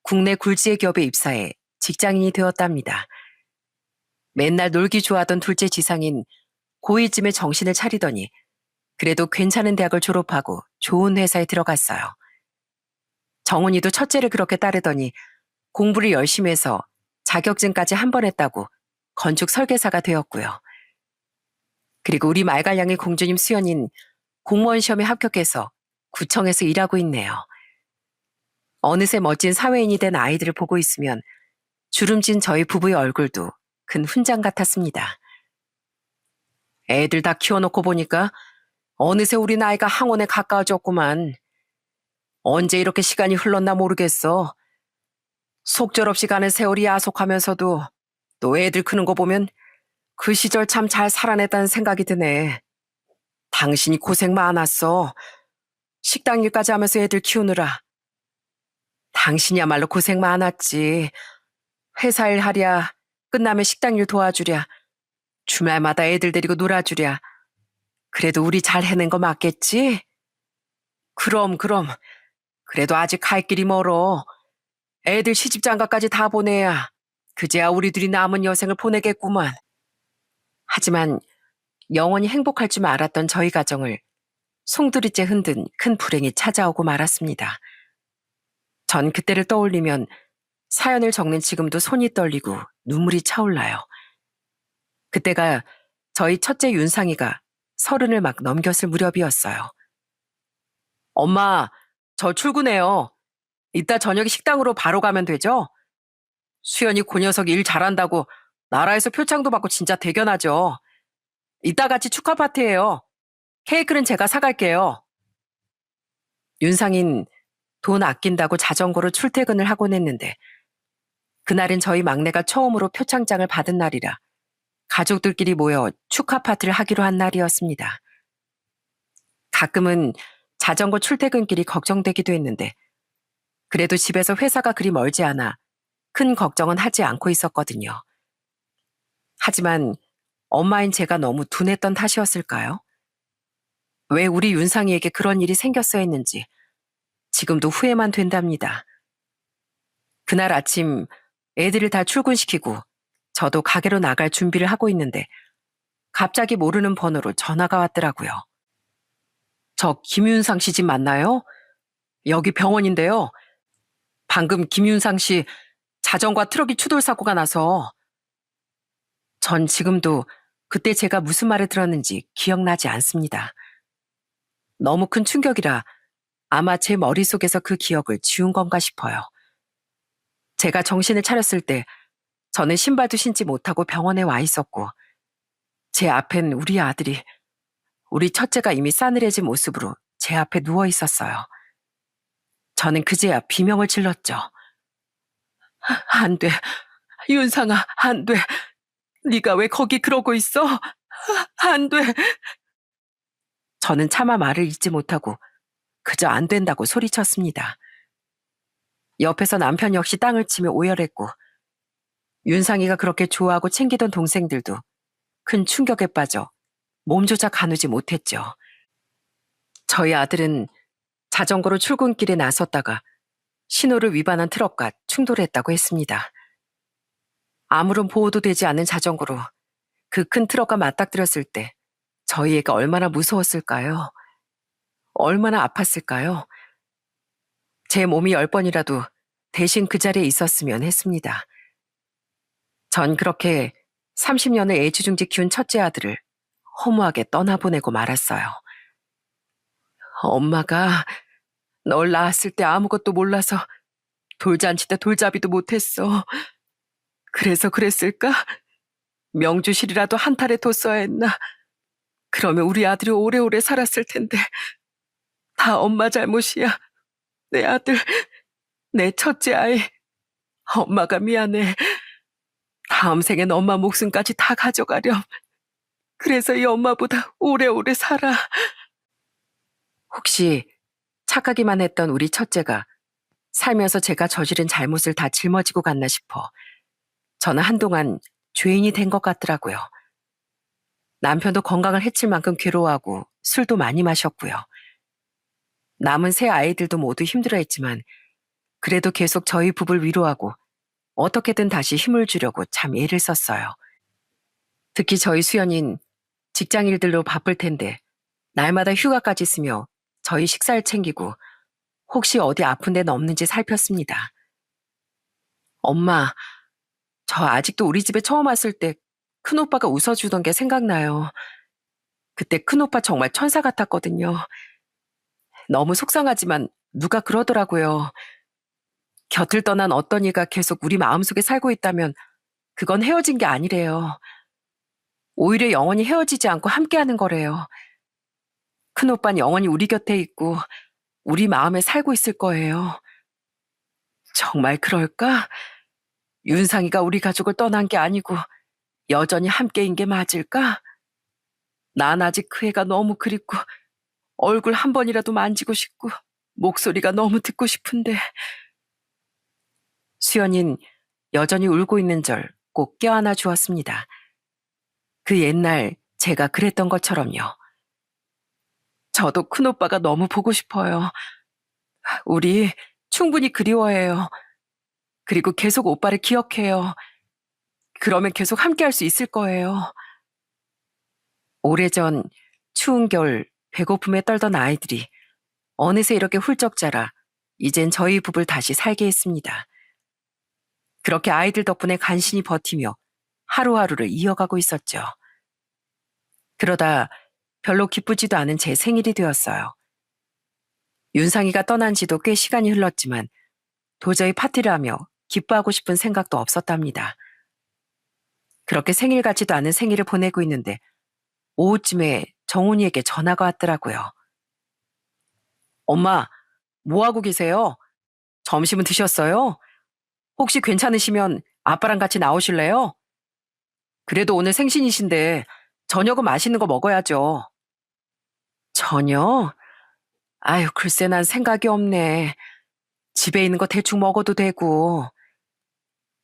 국내 굴지의 기업에 입사해 직장인이 되었답니다. 맨날 놀기 좋아하던 둘째 지상인 고2쯤에 정신을 차리더니 그래도 괜찮은 대학을 졸업하고 좋은 회사에 들어갔어요. 정훈이도 첫째를 그렇게 따르더니 공부를 열심히 해서 자격증까지 한 번 했다고 건축 설계사가 되었고요. 그리고 우리 말갈량의 공주님 수연인 공무원 시험에 합격해서 구청에서 일하고 있네요. 어느새 멋진 사회인이 된 아이들을 보고 있으면 주름진 저희 부부의 얼굴도 큰 훈장 같았습니다. 애들 다 키워놓고 보니까 어느새 우리 나이가 항원에 가까워졌구만. 언제 이렇게 시간이 흘렀나 모르겠어. 속절없이 가는 세월이 야속하면서도 또 애들 크는 거 보면 그 시절 참 잘 살아냈다는 생각이 드네. 당신이 고생 많았어. 식당 일까지 하면서 애들 키우느라. 당신이야말로 고생 많았지. 회사 일 하랴, 끝나면 식당 일 도와주랴, 주말마다 애들 데리고 놀아주랴. 그래도 우리 잘 해낸 거 맞겠지? 그럼. 그래도 아직 갈 길이 멀어. 애들 시집장가까지 다 보내야 그제야 우리들이 남은 여생을 보내겠구만. 하지만 영원히 행복할 줄 알았던 저희 가정을 송두리째 흔든 큰 불행이 찾아오고 말았습니다. 전 그때를 떠올리면 사연을 적는 지금도 손이 떨리고 눈물이 차올라요. 그때가 저희 첫째 윤상이가 30을 막 넘겼을 무렵이었어요. 엄마, 저 출근해요. 이따 저녁에 식당으로 바로 가면 되죠? 수연이 그 녀석 일 잘한다고 나라에서 표창도 받고 진짜 대견하죠. 이따 같이 축하 파티예요. 케이크는 제가 사갈게요. 윤상인 돈 아낀다고 자전거로 출퇴근을 하곤 했는데 그날은 저희 막내가 처음으로 표창장을 받은 날이라 가족들끼리 모여 축하 파티를 하기로 한 날이었습니다. 가끔은 자전거 출퇴근길이 걱정되기도 했는데 그래도 집에서 회사가 그리 멀지 않아 큰 걱정은 하지 않고 있었거든요. 하지만 엄마인 제가 너무 둔했던 탓이었을까요? 왜 우리 윤상이에게 그런 일이 생겼어야 했는지 지금도 후회만 된답니다. 그날 아침 애들을 다 출근시키고 저도 가게로 나갈 준비를 하고 있는데 갑자기 모르는 번호로 전화가 왔더라고요. 저 김윤상 씨 집 맞나요? 여기 병원인데요. 방금 김윤상 씨 자전거와 트럭이 추돌 사고가 나서 전 지금도 그때 제가 무슨 말을 들었는지 기억나지 않습니다. 너무 큰 충격이라 아마 제 머릿속에서 그 기억을 지운 건가 싶어요. 제가 정신을 차렸을 때 저는 신발도 신지 못하고 병원에 와 있었고 제 앞엔 우리 아들이 우리 첫째가 이미 싸늘해진 모습으로 제 앞에 누워 있었어요. 저는 그제야 비명을 질렀죠. 안 돼. 윤상아, 안 돼. 네가 왜 거기 그러고 있어? 안 돼. 저는 차마 말을 잇지 못하고 그저 안 된다고 소리쳤습니다. 옆에서 남편 역시 땅을 치며 오열했고 윤상이가 그렇게 좋아하고 챙기던 동생들도 큰 충격에 빠져 몸조차 가누지 못했죠. 저희 아들은 자전거로 출근길에 나섰다가 신호를 위반한 트럭과 충돌했다고 했습니다. 아무런 보호도 되지 않은 자전거로 그 큰 트럭과 맞닥뜨렸을 때 저희 애가 얼마나 무서웠을까요? 얼마나 아팠을까요? 제 몸이 10번이라도 대신 그 자리에 있었으면 했습니다. 전 그렇게 30년을 애지중지 키운 첫째 아들을 허무하게 떠나보내고 말았어요. 엄마가 널 낳았을 때 아무것도 몰라서 돌잔치 때 돌잡이도 못했어. 그래서 그랬을까? 명주실이라도 한 탈에 뒀어야 했나? 그러면 우리 아들이 오래오래 살았을 텐데. 다 엄마 잘못이야. 내 아들, 내 첫째 아이. 엄마가 미안해. 다음 생엔 엄마 목숨까지 다 가져가렴. 그래서 이 엄마보다 오래오래 살아. 혹시 착하기만 했던 우리 첫째가 살면서 제가 저지른 잘못을 다 짊어지고 갔나 싶어 저는 한동안 죄인이 된 것 같더라고요. 남편도 건강을 해칠 만큼 괴로워하고 술도 많이 마셨고요. 남은 세 아이들도 모두 힘들어했지만 그래도 계속 저희 부부를 위로하고 어떻게든 다시 힘을 주려고 참 애를 썼어요. 특히 저희 수연인 직장 일들로 바쁠 텐데 날마다 휴가까지 쓰며 저희 식사를 챙기고 혹시 어디 아픈 데는 없는지 살폈습니다. 엄마, 저 아직도 우리 집에 처음 왔을 때 큰오빠가 웃어주던 게 생각나요. 그때 큰오빠 정말 천사 같았거든요. 너무 속상하지만 누가 그러더라고요. 곁을 떠난 어떤 이가 계속 우리 마음속에 살고 있다면 그건 헤어진 게 아니래요. 오히려 영원히 헤어지지 않고 함께하는 거래요. 큰오빠는 영원히 우리 곁에 있고 우리 마음에 살고 있을 거예요. 정말 그럴까? 윤상이가 우리 가족을 떠난 게 아니고 여전히 함께인 게 맞을까? 난 아직 그 애가 너무 그립고 얼굴 한 번이라도 만지고 싶고 목소리가 너무 듣고 싶은데. 수연인 여전히 울고 있는 절 꼭 껴안아 주었습니다. 그 옛날 제가 그랬던 것처럼요. 저도 큰오빠가 너무 보고 싶어요. 우리 충분히 그리워해요. 그리고 계속 오빠를 기억해요. 그러면 계속 함께 할 수 있을 거예요. 오래전 추운 겨울 배고픔에 떨던 아이들이 어느새 이렇게 훌쩍 자라 이젠 저희 부부를 다시 살게 했습니다. 그렇게 아이들 덕분에 간신히 버티며 하루하루를 이어가고 있었죠. 그러다 별로 기쁘지도 않은 제 생일이 되었어요. 윤상이가 떠난 지도 꽤 시간이 흘렀지만 도저히 파티를 하며 기뻐하고 싶은 생각도 없었답니다. 그렇게 생일 같지도 않은 생일을 보내고 있는데 오후쯤에 정훈이에게 전화가 왔더라고요. 엄마, 뭐 하고 계세요? 점심은 드셨어요? 혹시 괜찮으시면 아빠랑 같이 나오실래요? 그래도 오늘 생신이신데 저녁은 맛있는 거 먹어야죠. 저녁? 아유, 글쎄 난 생각이 없네. 집에 있는 거 대충 먹어도 되고.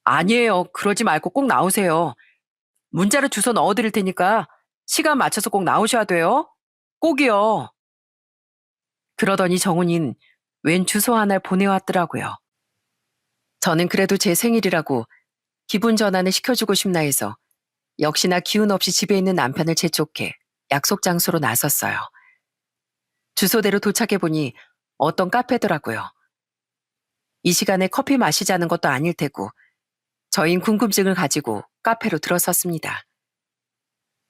아니에요. 그러지 말고 꼭 나오세요. 문자로 주소 넣어드릴 테니까 시간 맞춰서 꼭 나오셔야 돼요. 꼭이요. 그러더니 정훈이는 웬 주소 하나를 보내왔더라고요. 저는 그래도 제 생일이라고 기분 전환을 시켜주고 싶나 해서 역시나 기운 없이 집에 있는 남편을 재촉해 약속 장소로 나섰어요. 주소대로 도착해보니 어떤 카페더라고요. 이 시간에 커피 마시자는 것도 아닐 테고 저흰 궁금증을 가지고 카페로 들어섰습니다.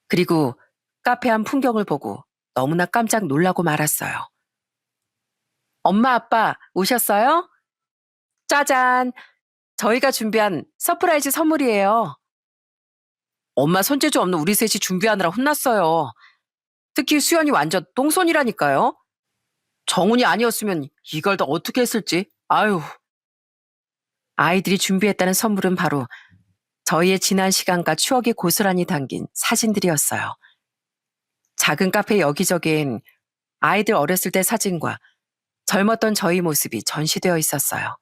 그리고 카페 안 풍경을 보고 너무나 깜짝 놀라고 말았어요. 엄마, 아빠 오셨어요? 짜잔! 저희가 준비한 서프라이즈 선물이에요. 엄마 손재주 없는 우리 셋이 준비하느라 혼났어요. 특히 수연이 완전 똥손이라니까요. 정훈이 아니었으면 이걸 다 어떻게 했을지. 아유. 아이들이 준비했다는 선물은 바로 저희의 지난 시간과 추억이 고스란히 담긴 사진들이었어요. 작은 카페 여기저기엔 아이들 어렸을 때 사진과 젊었던 저희 모습이 전시되어 있었어요.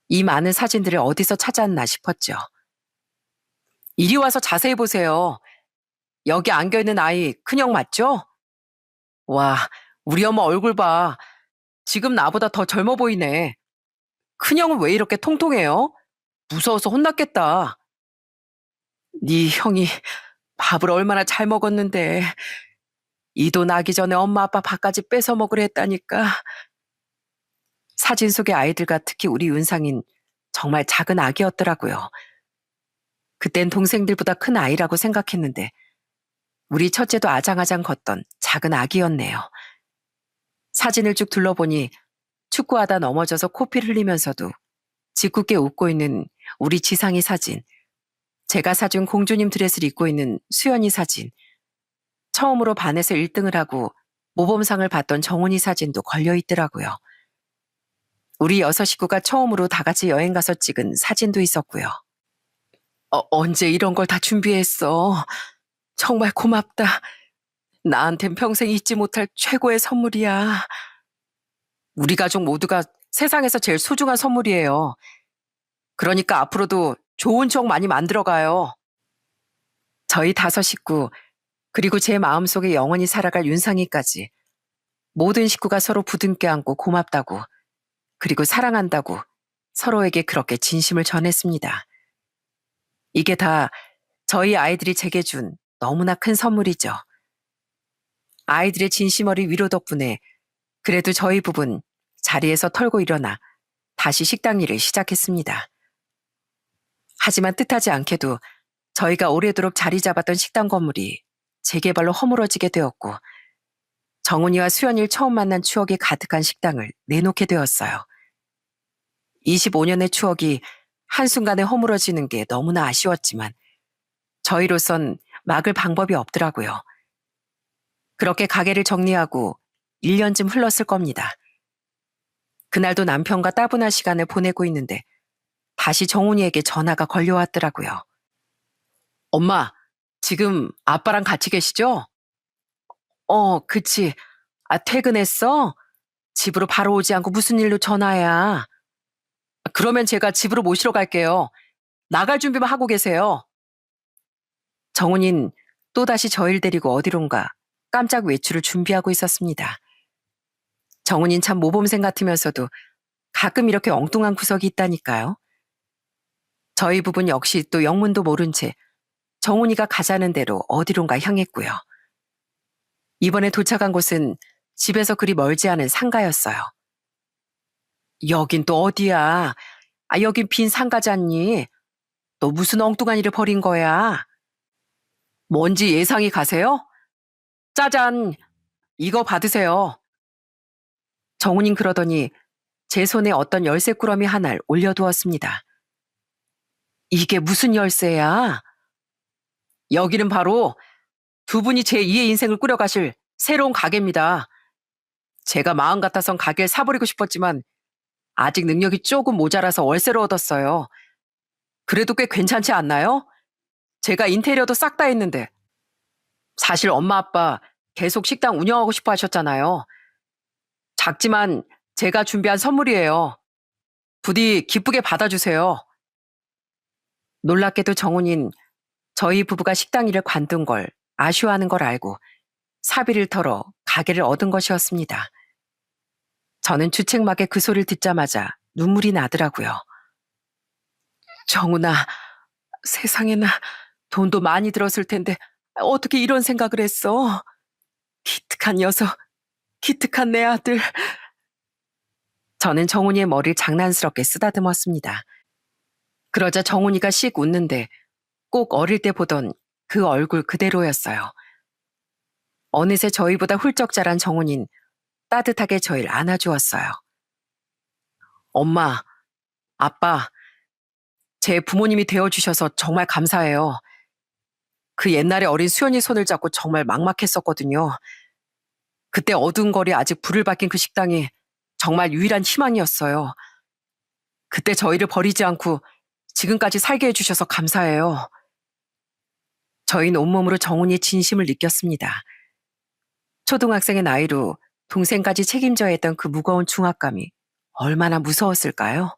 이 많은 사진들을 어디서 찾았나 싶었죠. 이리 와서 자세히 보세요. 여기 안겨있는 아이 큰형 맞죠? 와, 우리 엄마 얼굴 봐. 지금 나보다 더 젊어 보이네. 큰형은 왜 이렇게 통통해요? 무서워서 혼났겠다. 네 형이 밥을 얼마나 잘 먹었는데 이 돈 나기 전에 엄마 아빠 밥까지 뺏어 먹으려 했다니까. 사진 속의 아이들과 특히 우리 윤상인 정말 작은 아기였더라고요. 그땐 동생들보다 큰 아이라고 생각했는데 우리 첫째도 아장아장 걷던 작은 아기였네요. 사진을 쭉 둘러보니 축구하다 넘어져서 코피를 흘리면서도 짓궂게 웃고 있는 우리 지상이 사진, 제가 사준 공주님 드레스를 입고 있는 수연이 사진, 처음으로 반에서 1등을 하고 모범상을 받던 정훈이 사진도 걸려 있더라고요. 우리 6식구가 처음으로 다 같이 여행 가서 찍은 사진도 있었고요. 언제 이런 걸 다 준비했어. 정말 고맙다. 나한텐 평생 잊지 못할 최고의 선물이야. 우리 가족 모두가 세상에서 제일 소중한 선물이에요. 그러니까 앞으로도 좋은 추억 많이 만들어가요. 저희 5식구, 그리고 제 마음속에 영원히 살아갈 윤상이까지 모든 식구가 서로 부둥켜 안고 고맙다고, 그리고 사랑한다고 서로에게 그렇게 진심을 전했습니다. 이게 다 저희 아이들이 제게 준 너무나 큰 선물이죠. 아이들의 진심 어린 위로 덕분에 그래도 저희 부부는 자리에서 털고 일어나 다시 식당 일을 시작했습니다. 하지만 뜻하지 않게도 저희가 오래도록 자리 잡았던 식당 건물이 재개발로 허물어지게 되었고 정훈이와 수연이를 처음 만난 추억이 가득한 식당을 내놓게 되었어요. 25년의 추억이 한순간에 허물어지는 게 너무나 아쉬웠지만 저희로선 막을 방법이 없더라고요. 그렇게 가게를 정리하고 1년쯤 흘렀을 겁니다. 그날도 남편과 따분한 시간을 보내고 있는데 다시 정훈이에게 전화가 걸려왔더라고요. 엄마, 지금 아빠랑 같이 계시죠? 그치. 퇴근했어? 집으로 바로 오지 않고 무슨 일로 전화야? 그러면 제가 집으로 모시러 갈게요. 나갈 준비만 하고 계세요. 정훈이는 또다시 저희를 데리고 어디론가 깜짝 외출을 준비하고 있었습니다. 정훈이는 참 모범생 같으면서도 가끔 이렇게 엉뚱한 구석이 있다니까요. 저희 부부는 역시 또 영문도 모른 채 정훈이가 가자는 대로 어디론가 향했고요. 이번에 도착한 곳은 집에서 그리 멀지 않은 상가였어요. 여긴 또 어디야? 아, 여긴 빈 상가잖니? 너 무슨 엉뚱한 일을 벌인 거야? 뭔지 예상이 가세요? 짜잔! 이거 받으세요. 정훈인 그러더니 제 손에 어떤 열쇠 꾸러미 하나를 올려두었습니다. 이게 무슨 열쇠야? 여기는 바로 두 분이 제2의 인생을 꾸려가실 새로운 가게입니다. 제가 마음 같아선 가게를 사버리고 싶었지만 아직 능력이 조금 모자라서 월세로 얻었어요. 그래도 꽤 괜찮지 않나요? 제가 인테리어도 싹 다 했는데. 사실 엄마 아빠 계속 식당 운영하고 싶어 하셨잖아요. 작지만 제가 준비한 선물이에요. 부디 기쁘게 받아주세요. 놀랍게도 정훈인 저희 부부가 식당 일을 관둔 걸 아쉬워하는 걸 알고 사비를 털어 가게를 얻은 것이었습니다. 저는 주책맞게 그 소리를 듣자마자 눈물이 나더라고요. 정훈아, 세상에나 돈도 많이 들었을 텐데 어떻게 이런 생각을 했어? 기특한 녀석, 기특한 내 아들. 저는 정훈이의 머리를 장난스럽게 쓰다듬었습니다. 그러자 정훈이가 씩 웃는데 꼭 어릴 때 보던 그 얼굴 그대로였어요. 어느새 저희보다 훌쩍 자란 정훈이는 따뜻하게 저희를 안아주었어요. 엄마, 아빠, 제 부모님이 되어주셔서 정말 감사해요. 그 옛날에 어린 수연이 손을 잡고 정말 막막했었거든요. 그때 어두운 거리에 아직 불을 밝힌 그 식당이 정말 유일한 희망이었어요. 그때 저희를 버리지 않고 지금까지 살게 해주셔서 감사해요. 저희는 온몸으로 정훈이의 진심을 느꼈습니다. 초등학생의 나이로 동생까지 책임져야 했던 그 무거운 중압감이 얼마나 무서웠을까요?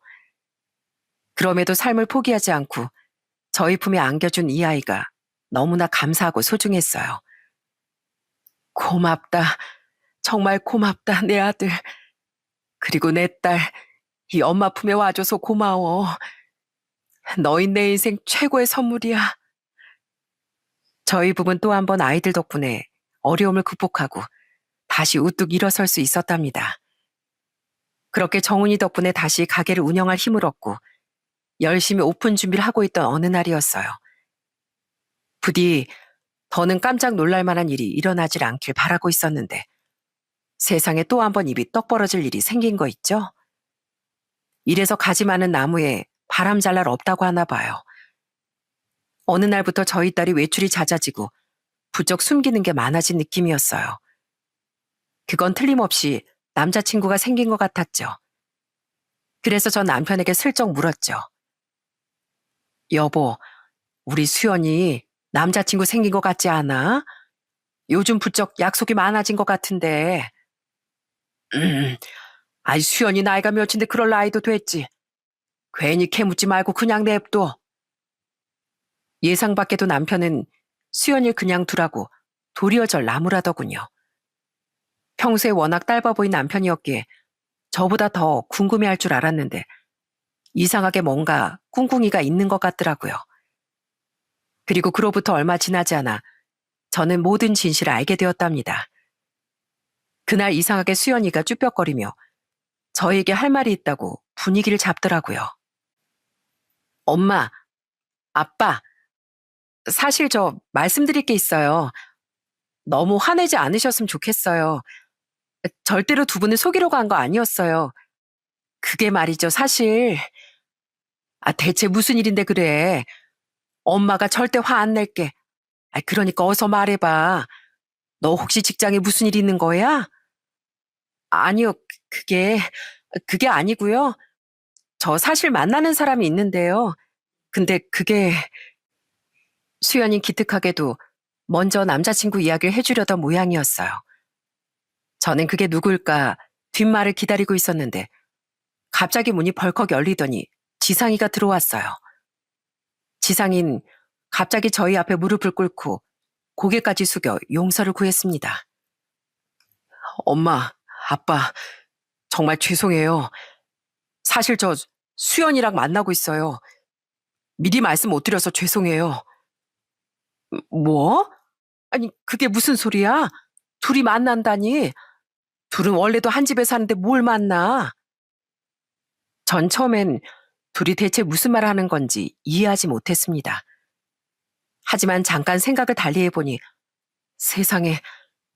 그럼에도 삶을 포기하지 않고 저희 품에 안겨준 이 아이가 너무나 감사하고 소중했어요. 고맙다. 정말 고맙다, 내 아들. 그리고 내 딸, 이 엄마 품에 와줘서 고마워. 너희 내 인생 최고의 선물이야. 저희 부부는 또 한 번 아이들 덕분에 어려움을 극복하고 다시 우뚝 일어설 수 있었답니다. 그렇게 정훈이 덕분에 다시 가게를 운영할 힘을 얻고 열심히 오픈 준비를 하고 있던 어느 날이었어요. 부디 더는 깜짝 놀랄 만한 일이 일어나질 않길 바라고 있었는데 세상에 또 한 번 입이 떡 벌어질 일이 생긴 거 있죠? 이래서 가지 많은 나무에 바람 잘 날 없다고 하나 봐요. 어느 날부터 저희 딸이 외출이 잦아지고 부쩍 숨기는 게 많아진 느낌이었어요. 그건 틀림없이 남자친구가 생긴 것 같았죠. 그래서 전 남편에게 슬쩍 물었죠. 여보, 우리 수연이 남자친구 생긴 것 같지 않아? 요즘 부쩍 약속이 많아진 것 같은데. 음, 아이 수연이 나이가 몇인데 그럴 나이도 됐지. 괜히 캐묻지 말고 그냥 냅둬. 예상 밖에도 남편은 수연이를 그냥 두라고 도리어 절 나무라더군요. 평소에 워낙 짧아 보인 남편이었기에 저보다 더 궁금해할 줄 알았는데 이상하게 뭔가 꿍꿍이가 있는 것 같더라고요. 그리고 그로부터 얼마 지나지 않아 저는 모든 진실을 알게 되었답니다. 그날 이상하게 수연이가 쭈뼛거리며 저에게 할 말이 있다고 분위기를 잡더라고요. 엄마, 아빠, 사실 저 말씀드릴 게 있어요. 너무 화내지 않으셨으면 좋겠어요. 절대로 두 분을 속이려고 한 거 아니었어요. 그게 말이죠, 사실. 아, 대체 무슨 일인데 그래. 엄마가 절대 화 안 낼게. 아, 그러니까 어서 말해봐. 너 혹시 직장에 무슨 일 있는 거야? 아니요, 그게 아니고요. 저 사실 만나는 사람이 있는데요. 근데 그게 수연이 기특하게도 먼저 남자친구 이야기를 해주려던 모양이었어요. 저는 그게 누굴까 뒷말을 기다리고 있었는데 갑자기 문이 벌컥 열리더니 지상이가 들어왔어요. 지상인 갑자기 저희 앞에 무릎을 꿇고 고개까지 숙여 용서를 구했습니다. 엄마, 아빠, 정말 죄송해요. 사실 저 수연이랑 만나고 있어요. 미리 말씀 못 드려서 죄송해요. 뭐? 아니, 그게 무슨 소리야? 둘이 만난다니? 둘은 원래도 한 집에 사는데 뭘 만나? 전 처음엔 둘이 대체 무슨 말을 하는 건지 이해하지 못했습니다. 하지만 잠깐 생각을 달리 해보니 세상에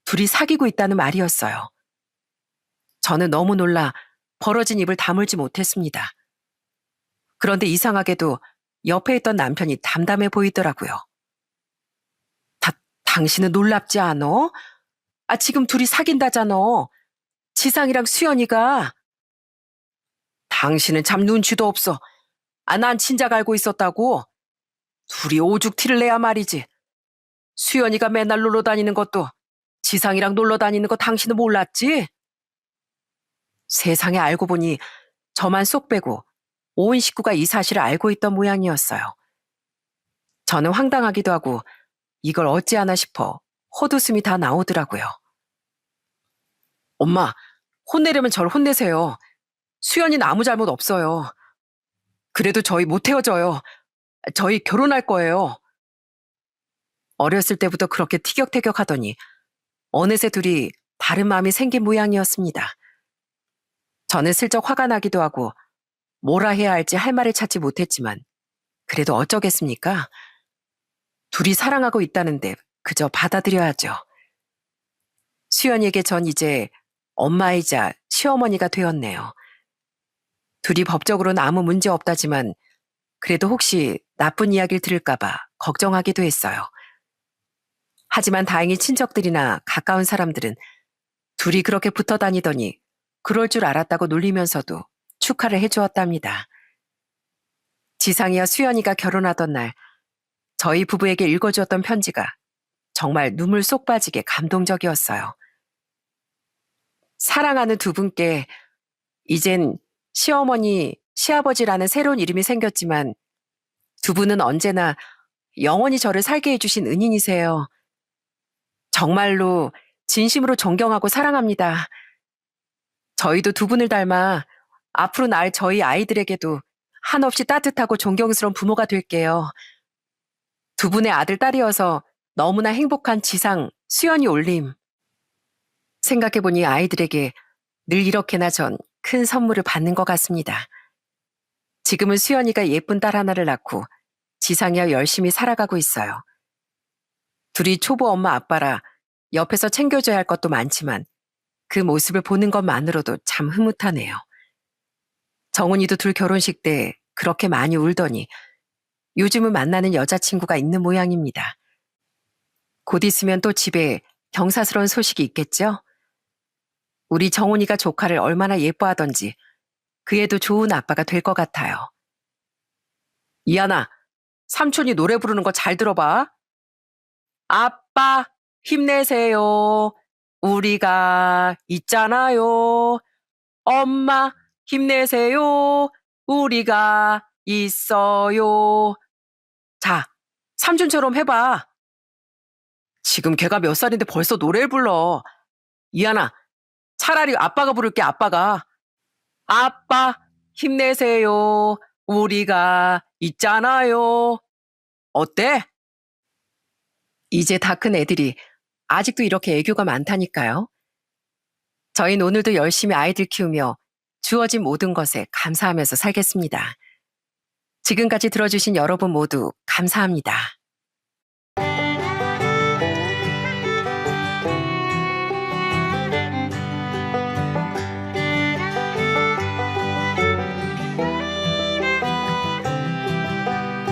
둘이 사귀고 있다는 말이었어요. 저는 너무 놀라 벌어진 입을 다물지 못했습니다. 그런데 이상하게도 옆에 있던 남편이 담담해 보이더라고요. 당신은 놀랍지 않어? 지금 둘이 사귄다잖아. 지상이랑 수연이가. 당신은 참 눈치도 없어. 난 진작 알고 있었다고. 둘이 오죽 티를 내야 말이지. 수연이가 맨날 놀러 다니는 것도 지상이랑 놀러 다니는 거 당신은 몰랐지? 세상에 알고 보니 저만 쏙 빼고 온 식구가 이 사실을 알고 있던 모양이었어요. 저는 황당하기도 하고 이걸 어찌하나 싶어 헛웃음이 다 나오더라고요. 엄마, 혼내려면 절 혼내세요. 수연이는 아무 잘못 없어요. 그래도 저희 못 헤어져요. 저희 결혼할 거예요. 어렸을 때부터 그렇게 티격태격 하더니 어느새 둘이 다른 마음이 생긴 모양이었습니다. 저는 슬쩍 화가 나기도 하고 뭐라 해야 할지 할 말을 찾지 못했지만 그래도 어쩌겠습니까? 둘이 사랑하고 있다는데 그저 받아들여야죠. 수연이에게 전 이제 엄마이자 시어머니가 되었네요. 둘이 법적으로는 아무 문제 없다지만 그래도 혹시 나쁜 이야기를 들을까봐 걱정하기도 했어요. 하지만 다행히 친척들이나 가까운 사람들은 둘이 그렇게 붙어 다니더니 그럴 줄 알았다고 놀리면서도 축하를 해주었답니다. 지상이와 수연이가 결혼하던 날 저희 부부에게 읽어주었던 편지가 정말 눈물 쏙 빠지게 감동적이었어요. 사랑하는 두 분께 이젠 시어머니, 시아버지라는 새로운 이름이 생겼지만 두 분은 언제나 영원히 저를 살게 해주신 은인이세요. 정말로 진심으로 존경하고 사랑합니다. 저희도 두 분을 닮아 앞으로 날 저희 아이들에게도 한없이 따뜻하고 존경스러운 부모가 될게요. 두 분의 아들, 딸이어서 너무나 행복한 지상, 수연이 올림. 생각해보니 아이들에게 늘 이렇게나 전 큰 선물을 받는 것 같습니다. 지금은 수연이가 예쁜 딸 하나를 낳고 지상이와 열심히 살아가고 있어요. 둘이 초보 엄마 아빠라 옆에서 챙겨줘야 할 것도 많지만 그 모습을 보는 것만으로도 참 흐뭇하네요. 정훈이도 둘 결혼식 때 그렇게 많이 울더니 요즘은 만나는 여자친구가 있는 모양입니다. 곧 있으면 또 집에 경사스러운 소식이 있겠죠? 우리 정훈이가 조카를 얼마나 예뻐하던지 그애도 좋은 아빠가 될 것 같아요. 이하나, 삼촌이 노래 부르는 거 잘 들어봐. 아빠, 힘내세요. 우리가 있잖아요. 엄마, 힘내세요. 우리가 있어요. 자, 삼촌처럼 해봐. 지금 걔가 몇 살인데 벌써 노래를 불러. 이하나, 차라리 아빠가 부를게, 아빠가. 아빠, 힘내세요. 우리가 있잖아요. 어때? 이제 다 큰 애들이 아직도 이렇게 애교가 많다니까요. 저희는 오늘도 열심히 아이들 키우며 주어진 모든 것에 감사하면서 살겠습니다. 지금까지 들어주신 여러분 모두 감사합니다.